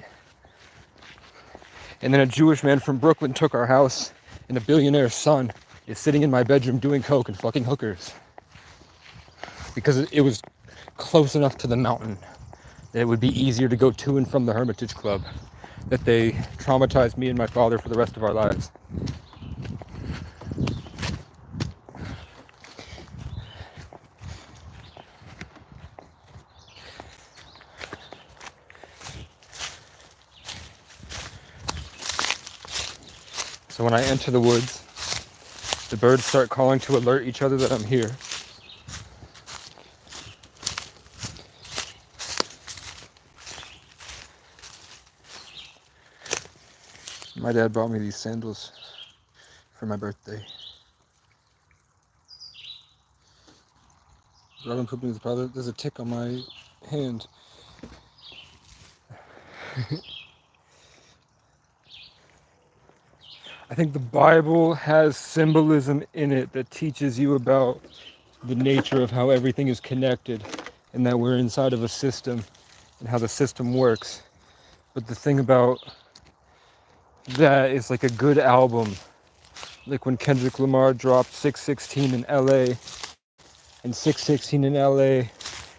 And then a Jewish man from Brooklyn took our house, and a billionaire's son is sitting in my bedroom doing coke and fucking hookers. Because it was close enough to the mountain that it would be easier to go to and from the Hermitage Club. That they traumatized me and my father for the rest of our lives. So when I enter the woods, the birds start calling to alert each other that I'm here. My dad bought me these sandals for my birthday. Robin pooping his brother. There's a tick on my hand. I think the Bible has symbolism in it that teaches you about the nature of how everything is connected and that we're inside of a system and how the system works. But the thing about that is like a good album, like when Kendrick Lamar dropped 616 in LA, and 616 in LA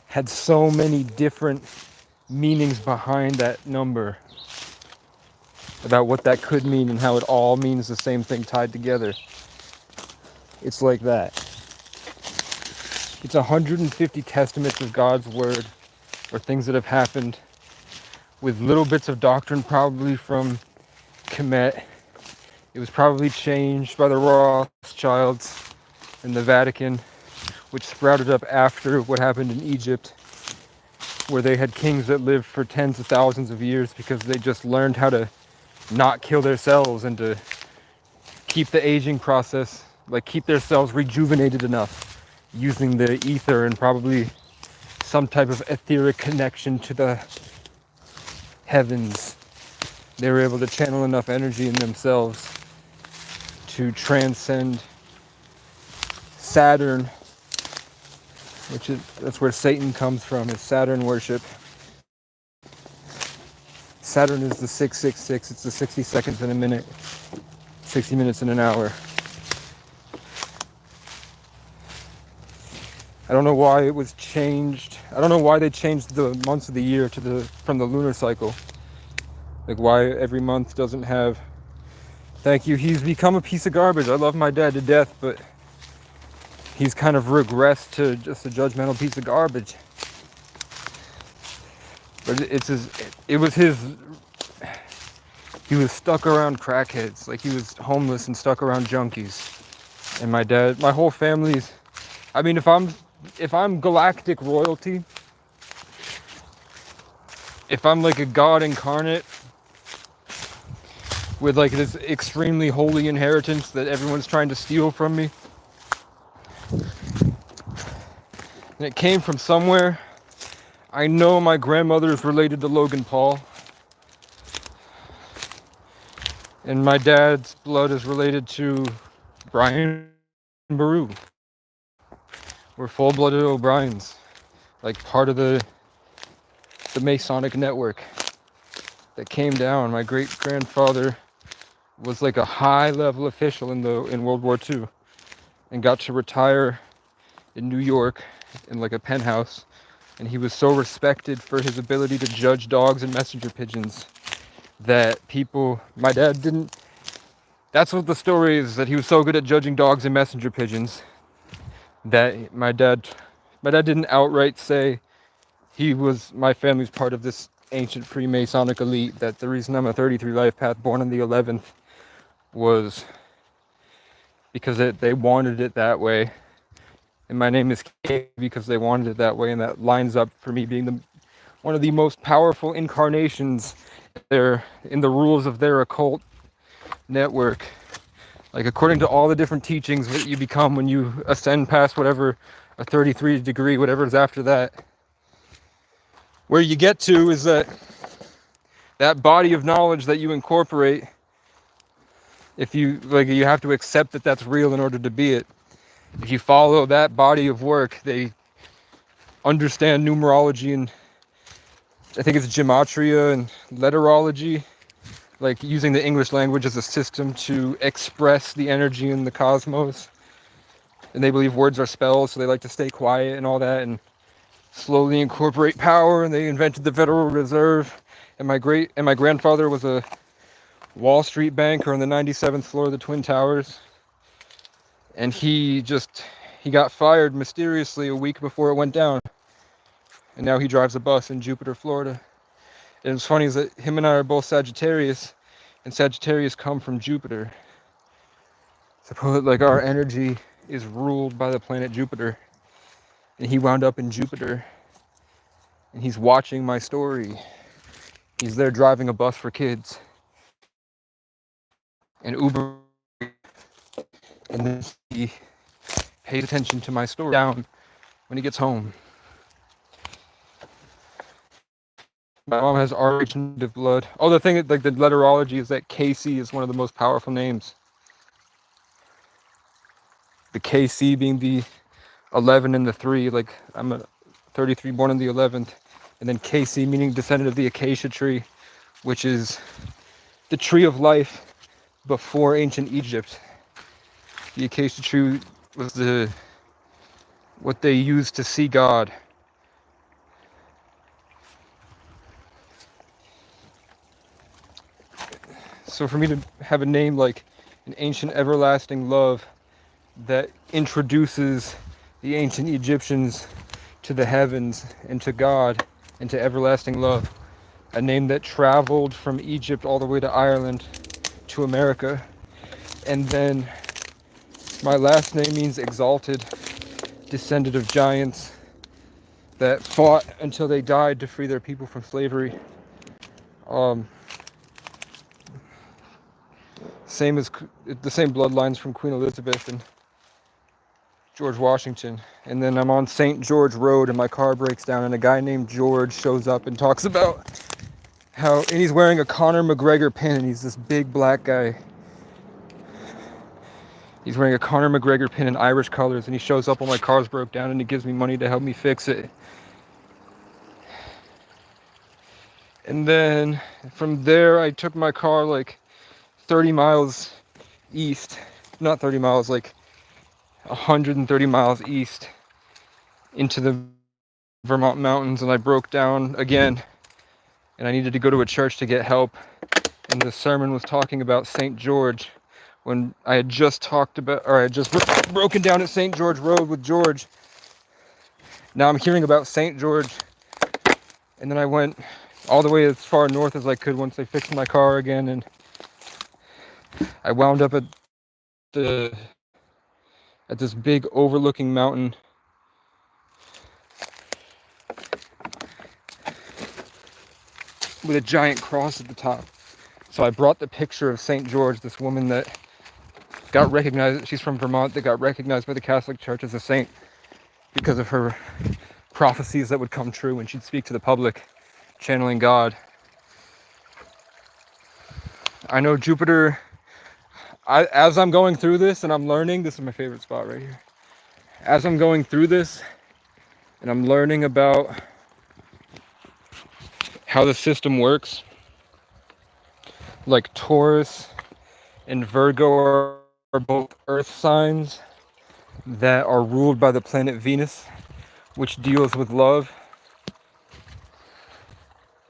had so many different meanings behind that number about what that could mean and how it all means the same thing tied together. It's like that. It's 150 testaments of God's word, or things that have happened, with little bits of doctrine probably from Kemet. It was probably changed by the Rothschilds and the Vatican, which sprouted up after what happened in Egypt, where they had kings that lived for tens of thousands of years because they just learned how to not kill their cells and to keep the aging process, like keep their cells rejuvenated enough using the ether and probably some type of etheric connection to the heavens. They were able to channel enough energy in themselves to transcend Saturn, that's where Satan comes from, is Saturn worship. Saturn is the 666, it's the 60 seconds in a minute, 60 minutes in an hour. I don't know why it was changed. I don't know why they changed the months of the year from the lunar cycle. Like why every month doesn't have... Thank you. He's become a piece of garbage. I love my dad to death, but he's kind of regressed to just a judgmental piece of garbage. But he was stuck around crackheads. Like he was homeless and stuck around junkies. And my whole family's, I mean, if I'm galactic royalty if I'm like a god incarnate with like this extremely holy inheritance that everyone's trying to steal from me, and it came from somewhere, I know my grandmother is related to Logan Paul, and my dad's blood is related to Brian Baru. We're full-blooded O'Briens, like part of the Masonic network that came down. My great-grandfather was like a high-level official in World War II, and got to retire in New York in like a penthouse, and he was so respected for his ability to judge dogs and messenger pigeons that people, my dad didn't, that's what the story is, that he was so good at judging dogs and messenger pigeons that my dad didn't outright say he was, my family's part of this ancient Freemasonic elite, that the reason I'm a 33 life path born on the 11th was because they wanted it that way, and my name is K because they wanted it that way, and that lines up for me being one of the most powerful incarnations there in the rules of their occult network. Like according to all the different teachings that you become when you ascend past whatever, a 33 degree, whatever is after that, where you get to is that body of knowledge that you incorporate, if you like, you have to accept that that's real in order to be it. If you follow that body of work, they understand numerology, and I think it's gematria and letterology, like using the English language as a system to express the energy in the cosmos. And they believe words are spells, so they like to stay quiet and all that, and slowly incorporate power. And they invented the Federal Reserve. And my grandfather was a Wall Street banker on the 97th floor of the Twin Towers. And he got fired mysteriously a week before it went down. And now he drives a bus in Jupiter, Florida. And what's funny is that him and I are both Sagittarius, and Sagittarius come from Jupiter. Suppose like our energy is ruled by the planet Jupiter. And he wound up in Jupiter. And he's watching my story. He's there driving a bus for kids. And Uber. And then he pays attention to my story down when he gets home. My mom has RH negative blood. Oh, the thing, like the letterology, is that KC is one of the most powerful names. The KC being the 11 and the 3, like I'm a 33 born on the 11th. And then KC meaning descendant of the acacia tree, which is the tree of life before ancient Egypt. The acacia tree was what they used to see God. So for me to have a name like an ancient everlasting love that introduces the ancient Egyptians to the heavens and to God and to everlasting love, a name that traveled from Egypt all the way to Ireland to America, and then my last name means exalted, descendant of giants that fought until they died to free their people from slavery. Same as the same bloodlines from Queen Elizabeth and George Washington. And then I'm on St. George Road and my car breaks down, and a guy named George shows up and talks about how, and he's wearing a Conor McGregor pin, and he's this big black guy. He's wearing a Conor McGregor pin in Irish colors, and he shows up when my car's broke down and he gives me money to help me fix it. And then from there, I took my car like 30 miles east, not 30 miles, like 130 miles east into the Vermont mountains, and I broke down again, and I needed to go to a church to get help. And the sermon was talking about St. George, when I had just talked about, or I had just broken down at St. George Road with George. Now I'm hearing about St. George, and then I went all the way as far north as I could once they fixed my car again, and I wound up at this big overlooking mountain. with a giant cross at the top. So I brought the picture of St. George, this woman that got recognized, she's from Vermont, that got recognized by the Catholic Church as a saint because of her prophecies that would come true when she'd speak to the public, channeling God. I know Jupiter, as I'm going through this and I'm learning, this is my favorite spot right here. As I'm going through this and I'm learning about how the system works, like Taurus and Virgo are both earth signs that are ruled by the planet Venus, which deals with love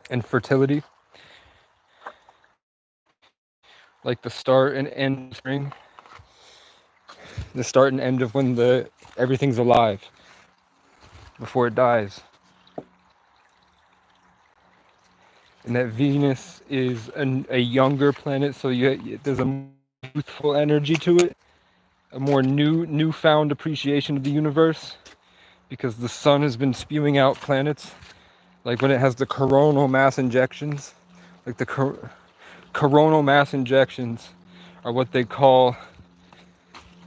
and fertility, like the start and end of spring, the start and end of when everything's alive before it dies. And that Venus is a younger planet, so there's a youthful energy to it, a more newfound appreciation of the universe, because the sun has been spewing out planets, like when it has the coronal mass injections, like the coronal mass injections are what they call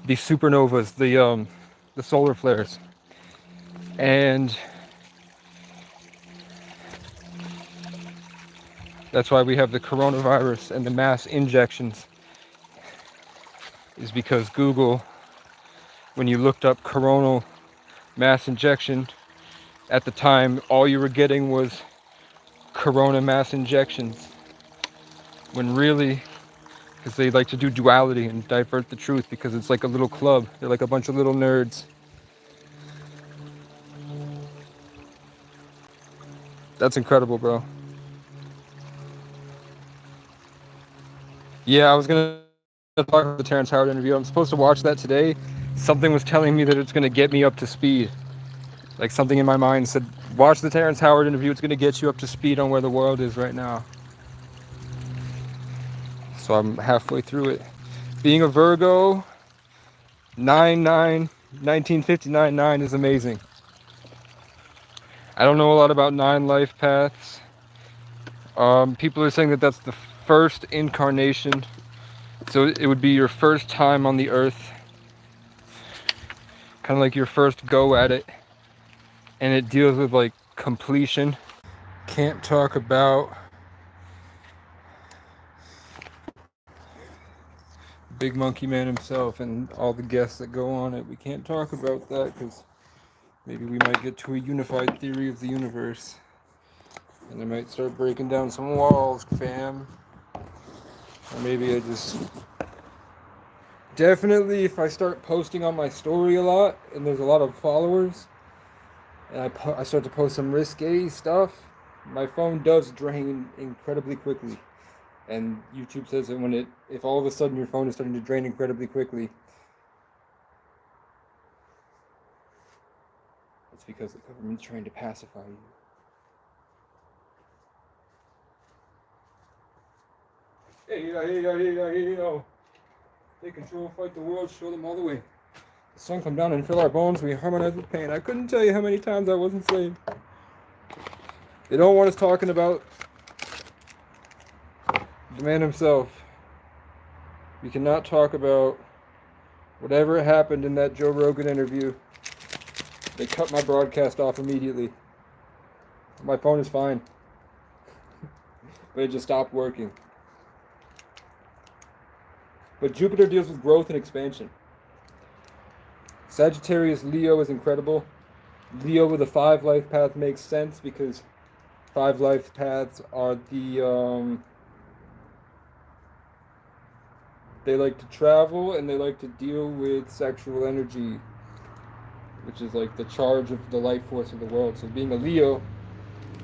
the supernovas, the solar flares. And that's why we have the coronavirus and the mass injections, is because Google, when you looked up coronal mass injection, at the time all you were getting was corona mass injections, when really, because they like to do duality and divert the truth, because it's like a little club, they're like a bunch of little nerds. That's incredible, bro. Yeah, I was gonna talk about the Terrence Howard interview. I'm supposed to watch that today. Something was telling me that it's gonna get me up to speed. Like something in my mind said, watch the Terrence Howard interview. It's gonna get you up to speed on where the world is right now. So I'm halfway through it. Being a Virgo, 1959 is amazing. I don't know a lot about 9 life paths. People are saying that that's the first incarnation. So it would be your first time on the earth. Kind of like your first go at it. And it deals with like completion. Can't talk about Big Monkey Man himself and all the guests that go on it. We can't talk about that because maybe we might get to a unified theory of the universe. And I might start breaking down some walls, fam. Or maybe I just... Definitely if I start posting on my story a lot and there's a lot of followers and I start to post some risque stuff, my phone does drain incredibly quickly. And YouTube says that if all of a sudden your phone is starting to drain incredibly quickly, it's because the government's trying to pacify you. Hey. Take control, fight the world, show them all the way. The sun come down and fill our bones, we harmonize with pain. I couldn't tell you how many times I was enslaved. They don't want us talking about the man himself. We cannot talk about whatever happened in that Joe Rogan interview. They cut my broadcast off immediately. My phone is fine. But it just stopped working. But Jupiter deals with growth and expansion. Sagittarius Leo is incredible. Leo with a 5 life path makes sense because 5 life paths are they like to travel and they like to deal with sexual energy, which is like the charge of the life force of the world. So being a Leo,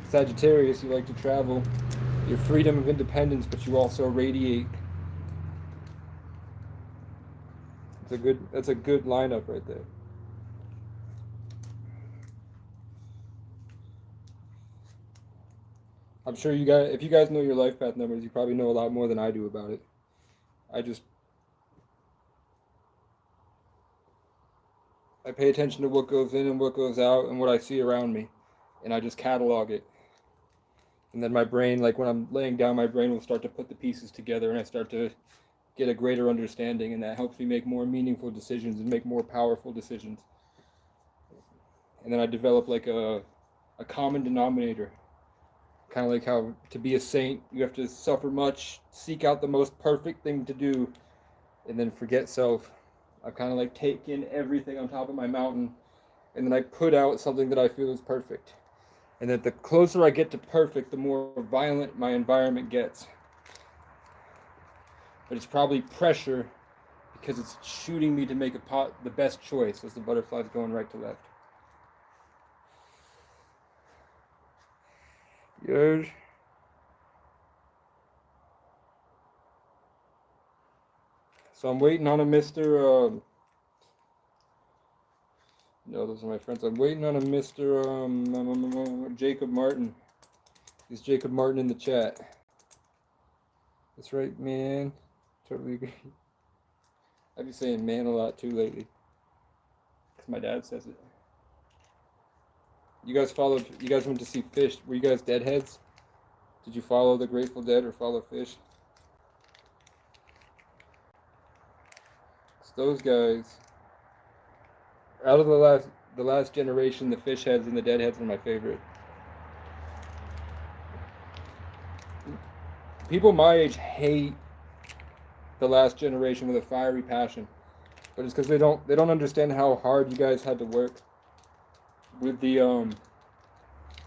Sagittarius, you like to travel, your freedom of independence, but you also radiate. That's a good lineup right there. I'm sure if you guys know your life path numbers, you probably know a lot more than I do about it. I pay attention to what goes in and what goes out and what I see around me, and I just catalog it. And then my brain, like when I'm laying down, my brain will start to put the pieces together, and I start to get a greater understanding, and that helps me make more meaningful decisions and make more powerful decisions. And then I develop like a common denominator. Kind of like how to be a saint, you have to suffer much, seek out the most perfect thing to do, and then forget self. I've kind of like taken everything on top of my mountain, and then I put out something that I feel is perfect. And that the closer I get to perfect, the more violent my environment gets. But it's probably pressure because it's shooting me to make the best choice as the butterfly's going right to left. Yes. So I'm waiting on a Mr. No, those are my friends. I'm waiting on a Mr. Jacob Martin. Is Jacob Martin in the chat? That's right, man. Totally agree. I've been saying man a lot too lately. Because my dad says it. You guys went to see Fish. Were you guys Deadheads? Did you follow the Grateful Dead or follow Fish? It's those guys. Out of the last generation, the Fish Heads and the Deadheads are my favorite. People my age hate the last generation with a fiery passion, but it's because they don't understand how hard you guys had to work with the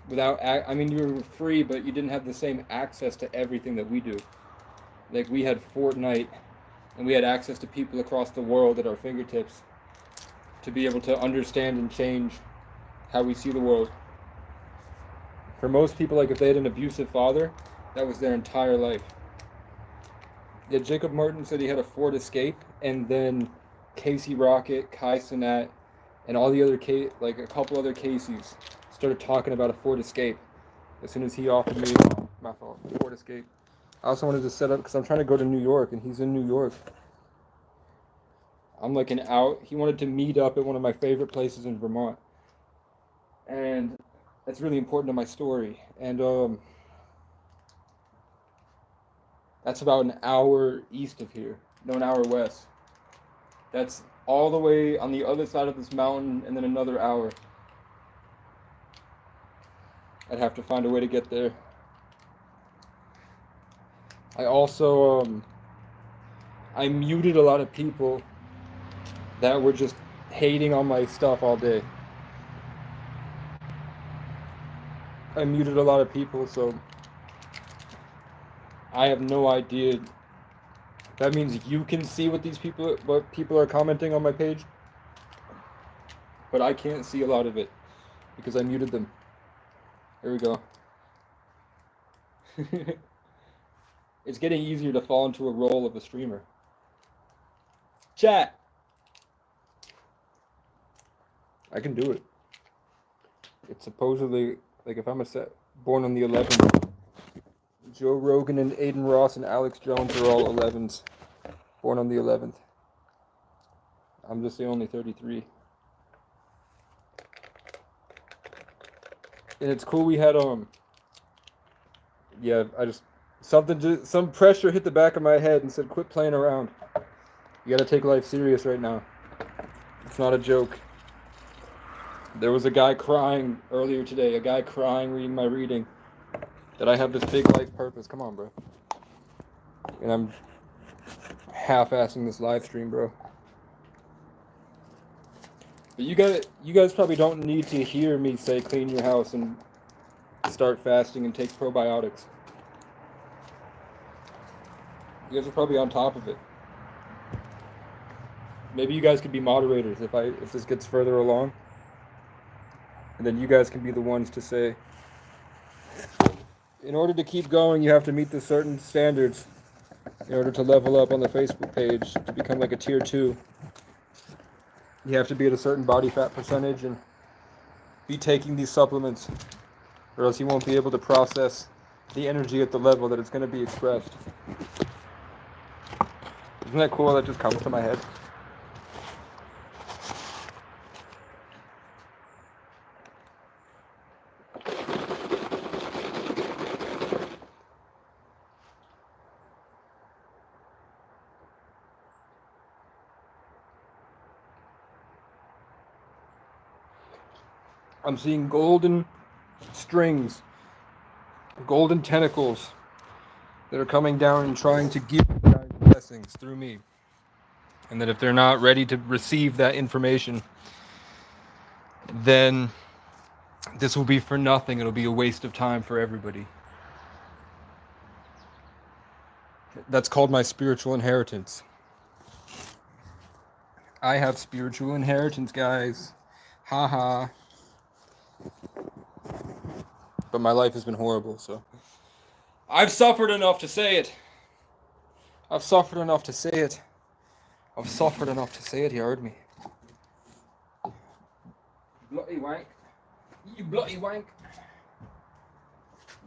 without. I mean, you were free, but you didn't have the same access to everything that we do. Like we had Fortnite, and we had access to people across the world at our fingertips to be able to understand and change how we see the world. For most people, like if they had an abusive father, that was their entire life. Yeah, Jacob Martin said he had a Ford Escape, and then Casey Rocket, Kai Cenat, and all the other like a couple other Caseys started talking about a Ford Escape as soon as he offered me my fault, Ford Escape. I also wanted to set up because I'm trying to go to New York, and he's in New York. I'm like he wanted to meet up at one of my favorite places in Vermont, and that's really important to my story. And that's about an hour east of here, no, an hour west. That's all the way on the other side of this mountain, and then another hour. I'd have to find a way to get there. I also I muted a lot of people that were just hating on my stuff all day. I muted a lot of people, so I have no idea. That means you can see what people are commenting on my page, but I can't see a lot of it because I muted them. There we go. It's getting easier to fall into a role of a streamer. Chat. I can do it. It's supposedly like if I'm born on the 11th. Joe Rogan and Aiden Ross and Alex Jones are all 11s. Born on the 11th. I'm just the only 33. And it's cool we had yeah, some pressure hit the back of my head and said quit playing around. You gotta take life serious right now. It's not a joke. There was a guy crying earlier today, reading my reading, that I have this big life purpose. Come on, bro. And I'm half-assing this live stream, bro. But you guys probably don't need to hear me say clean your house and start fasting and take probiotics. You guys are probably on top of it. Maybe you guys could be moderators if this gets further along. And then you guys can be the ones to say, in order to keep going, you have to meet the certain standards in order to level up on the Facebook page to become like a tier 2. You have to be at a certain body fat percentage and be taking these supplements, or else you won't be able to process the energy at the level that it's going to be expressed. Isn't that cool? That just comes to my head. I'm seeing golden strings, golden tentacles that are coming down and trying to give you guys blessings through me. And that if they're not ready to receive that information, then this will be for nothing. It'll be a waste of time for everybody. That's called my spiritual inheritance. I have spiritual inheritance, guys. Haha. But my life has been horrible, so I've suffered enough to say it. I've suffered enough to say it. I've suffered enough to say it, you heard me. Bloody wank. You bloody wank.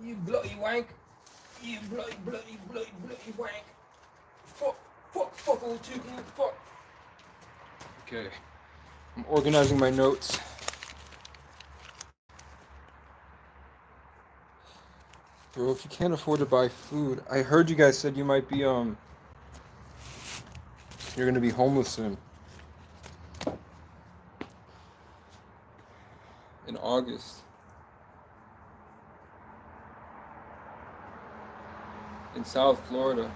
You bloody wank. You bloody wank. Fuck, all too good, fuck. Okay. I'm organizing my notes. Bro, if you can't afford to buy food, I heard you guys said you might be, you're gonna be homeless soon. In August. In South Florida.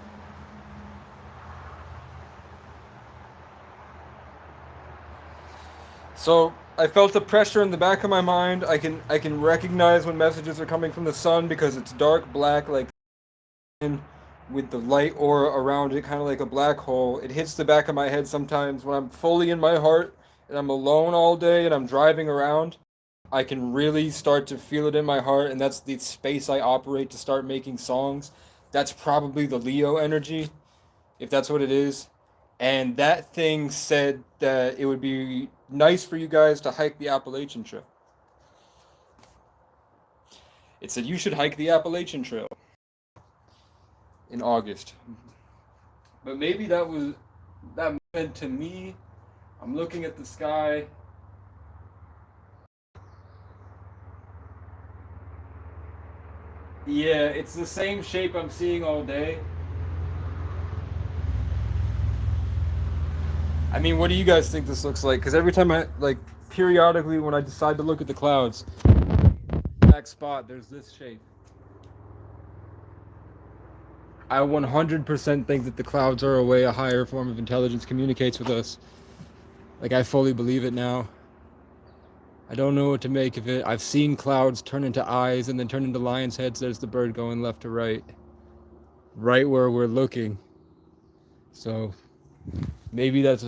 So I felt the pressure in the back of my mind. I can recognize when messages are coming from the sun because it's dark black, like with the light aura around it, kind of like a black hole. It hits the back of my head sometimes when I'm fully in my heart and I'm alone all day and I'm driving around. I can really start to feel it in my heart, and that's the space I operate to start making songs. That's probably the Leo energy, if that's what it is. And that thing said that it would be nice for you guys to hike the Appalachian Trail. It said you should hike the Appalachian Trail in August. But maybe that meant to me. I'm looking at the sky. Yeah, it's the same shape I'm seeing all day. I mean, what do you guys think this looks like? Because every time periodically when I decide to look at the clouds, black spot, there's this shape. I 100% think that the clouds are a way a higher form of intelligence communicates with us. Like, I fully believe it now. I don't know what to make of it. I've seen clouds turn into eyes and then turn into lions' heads. There's the bird going left to right. Right where we're looking. So, maybe that's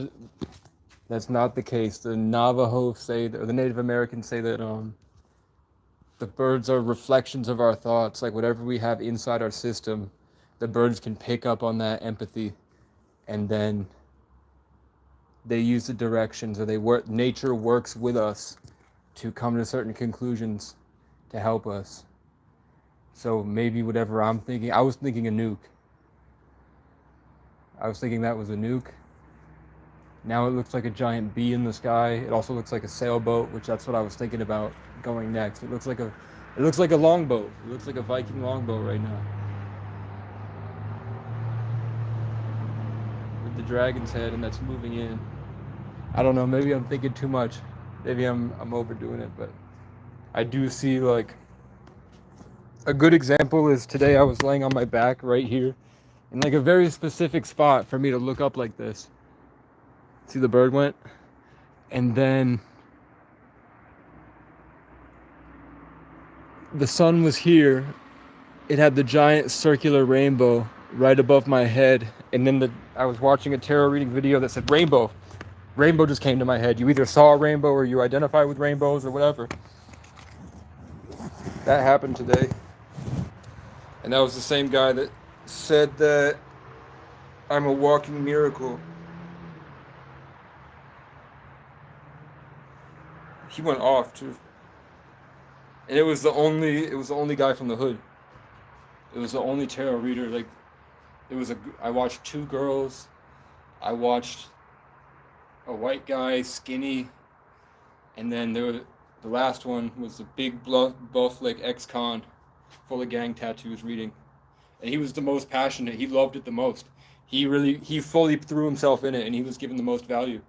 not the case. The Navajo say, or the Native Americans say that the birds are reflections of our thoughts. Like, whatever we have inside our system, the birds can pick up on that empathy, and then they use the directions, or nature works with us to come to certain conclusions to help us. So maybe whatever I'm thinking, I was thinking a nuke. I was thinking that was a nuke. Now it looks like a giant bee in the sky. It also looks like a sailboat, which that's what I was thinking about going next. It looks like a longboat. It looks like a Viking longboat right now. With the dragon's head, and that's moving in. I don't know, maybe I'm thinking too much. Maybe I'm overdoing it, but I do see, like, a good example is today I was laying on my back right here in like a very specific spot for me to look up like this. See, the bird went, and then the sun was here. It had the giant circular rainbow right above my head, and then I was watching a tarot reading video that said rainbow. Rainbow just came to my head. You either saw a rainbow or you identify with rainbows or whatever. That happened today. And that was the same guy that said that I'm a walking miracle. He went off too. And it was the only guy from the hood. It was the only tarot reader. Like, I watched two girls. I watched a white guy, skinny, and then the last one was a big buff like ex-con, full of gang tattoos reading. And he was the most passionate. He loved it the most. He fully threw himself in it, and he was given the most value.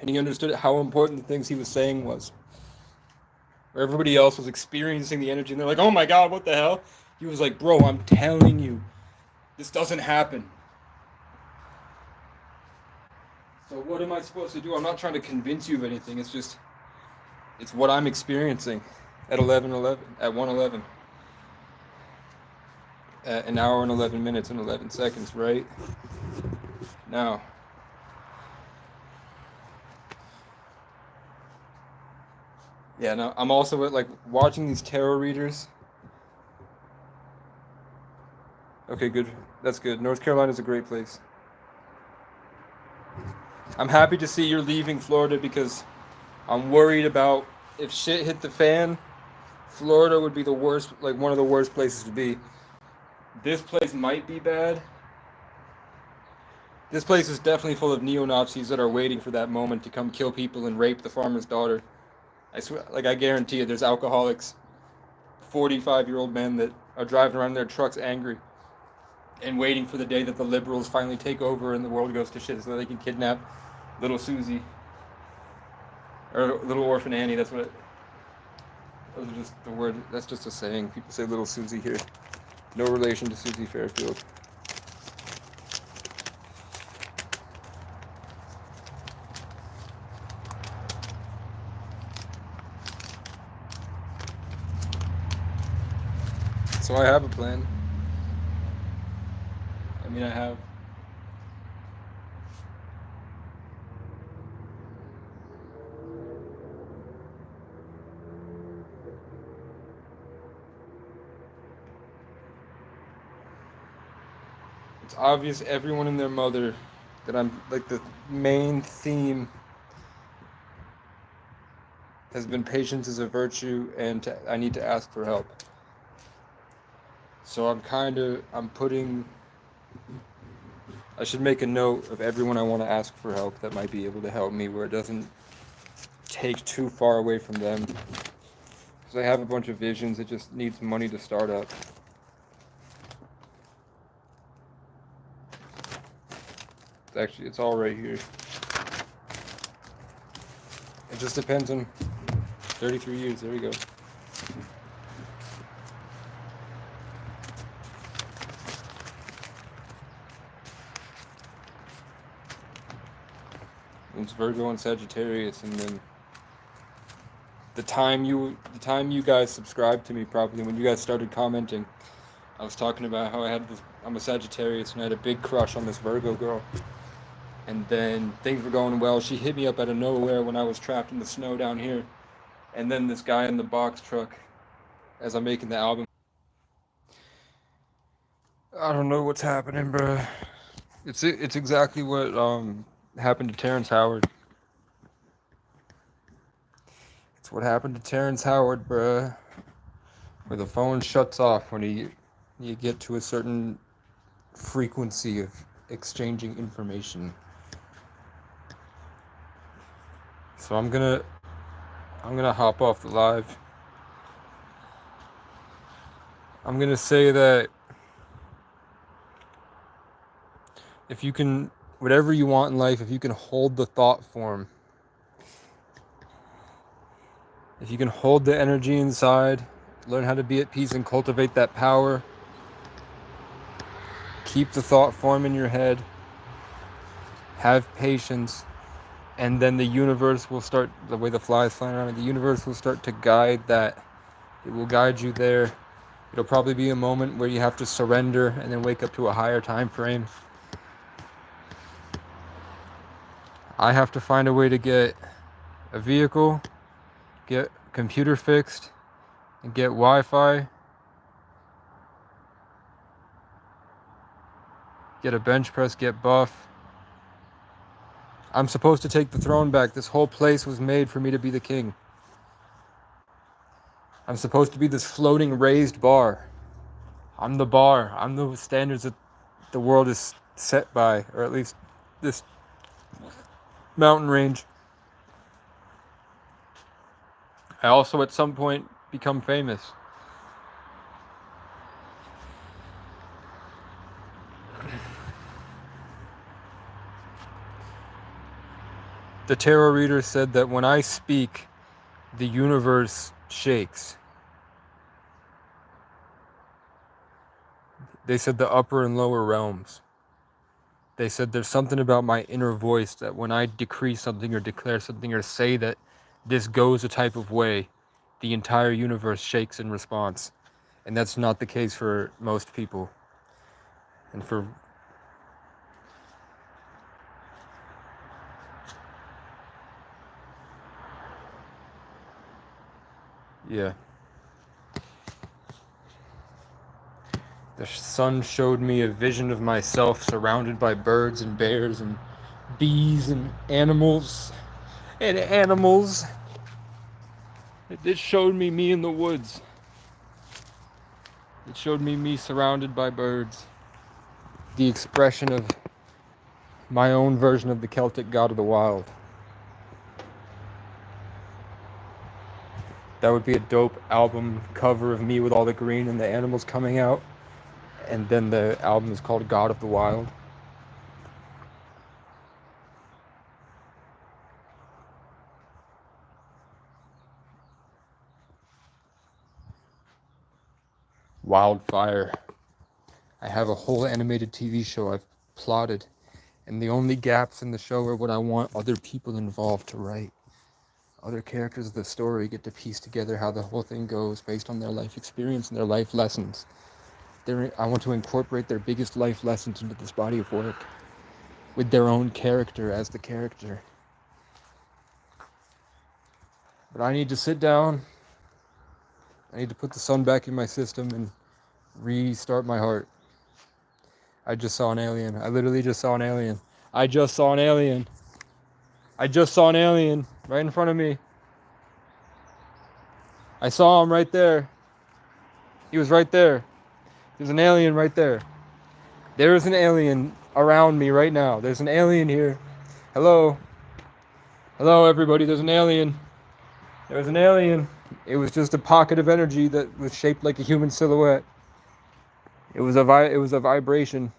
And he understood how important the things he was saying was. Where everybody else was experiencing the energy and they're like, oh my God, what the hell? He was like, bro, I'm telling you, this doesn't happen. So what am I supposed to do? I'm not trying to convince you of anything. It's what I'm experiencing at 11:11, at 1:11, at an hour and 11 minutes and 11 seconds, right now. Yeah, no, I'm also like watching these tarot readers. Okay, good. That's good. North Carolina's a great place. I'm happy to see you're leaving Florida because I'm worried about if shit hit the fan, Florida would be the worst, like one of the worst places to be. This place might be bad. This place is definitely full of neo-Nazis that are waiting for that moment to come kill people and rape the farmer's daughter. I swear, like I guarantee you, there's alcoholics, 45-year-old men that are driving around in their trucks angry and waiting for the day that the liberals finally take over and the world goes to shit so they can kidnap little Susie. Or little orphan Annie, that's what it, those are just the word, that's just a saying. People say little Susie here. No relation to Susie Fairfield. So I have a plan. I mean, I have. It's obvious everyone and their mother that I'm like the main theme has been patience is a virtue and I need to ask for help. So I'm putting, I should make a note of everyone I want to ask for help that might be able to help me where it doesn't take too far away from them. Because I have a bunch of visions, it just needs money to start up. It's all right here. It just depends on 33 years, there we go. It's Virgo and Sagittarius, and then the time you guys subscribed to me, probably when you guys started commenting, I was talking about how I'm a Sagittarius and I had a big crush on this Virgo girl. And then things were going well. She hit me up out of nowhere when I was trapped in the snow down here. And then this guy in the box truck, as I'm making the album. I don't know what's happening, bro. It's exactly what happened to Terrence Howard. It's what happened to Terrence Howard, bruh. Where the phone shuts off when you get to a certain frequency of exchanging information. So I'm gonna hop off the live. I'm gonna say that if you can, whatever you want in life, if you can hold the thought form, if you can hold the energy inside, learn how to be at peace and cultivate that power, keep the thought form in your head, have patience, and then the universe will start, the way the fly is flying around, the universe will start to guide that. It will guide you there. It'll probably be a moment where you have to surrender and then wake up to a higher time frame. I have to find a way to get a vehicle, get a computer fixed, and get Wi-Fi, get a bench press, get buff. I'm supposed to take the throne back. This whole place was made for me to be the king. I'm supposed to be this floating raised bar. I'm the bar. I'm the standards that the world is set by, or at least this mountain range. I also at some point become famous. The tarot reader said that when I speak, the universe shakes. They said the upper and lower realms. They said there's something about my inner voice that when I decree something or declare something or say that this goes a type of way, the entire universe shakes in response. And that's not the case for most people. And for yeah. The sun showed me a vision of myself surrounded by birds and bears and bees and animals. It showed me in the woods. It showed me surrounded by birds. The expression of my own version of the Celtic god of the wild. That would be a dope album cover of me with all the green and the animals coming out. And then the album is called God of the Wild. Wildfire. I have a whole animated TV show I've plotted, and the only gaps in the show are what I want other people involved to write. Other characters of the story get to piece together how the whole thing goes based on their life experience and their life lessons. I want to incorporate their biggest life lessons into this body of work with their own character as the character. But I need to sit down. I need to put the sun back in my system and restart my heart. I just saw an alien. I literally just saw an alien. I just saw an alien right in front of me. I saw him right there. He was right there. There's an alien right there. There is an alien around me right now. There's an alien here. Hello. Hello, everybody. There's an alien. There's an alien. It was just a pocket of energy that was shaped like a human silhouette. It was a vibration.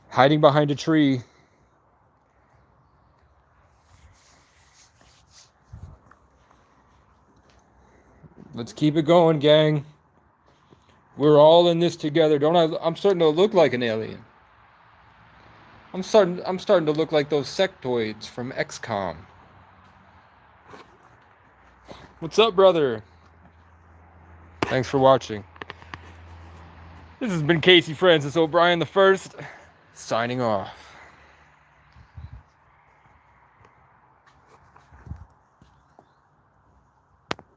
Hiding behind a tree. Let's keep it going, gang. We're all in this together. I'm starting to look like an alien. I'm starting to look like those sectoids from XCOM. What's up, brother? Thanks for watching. This has been Casey Francis O'Brien the First, signing off.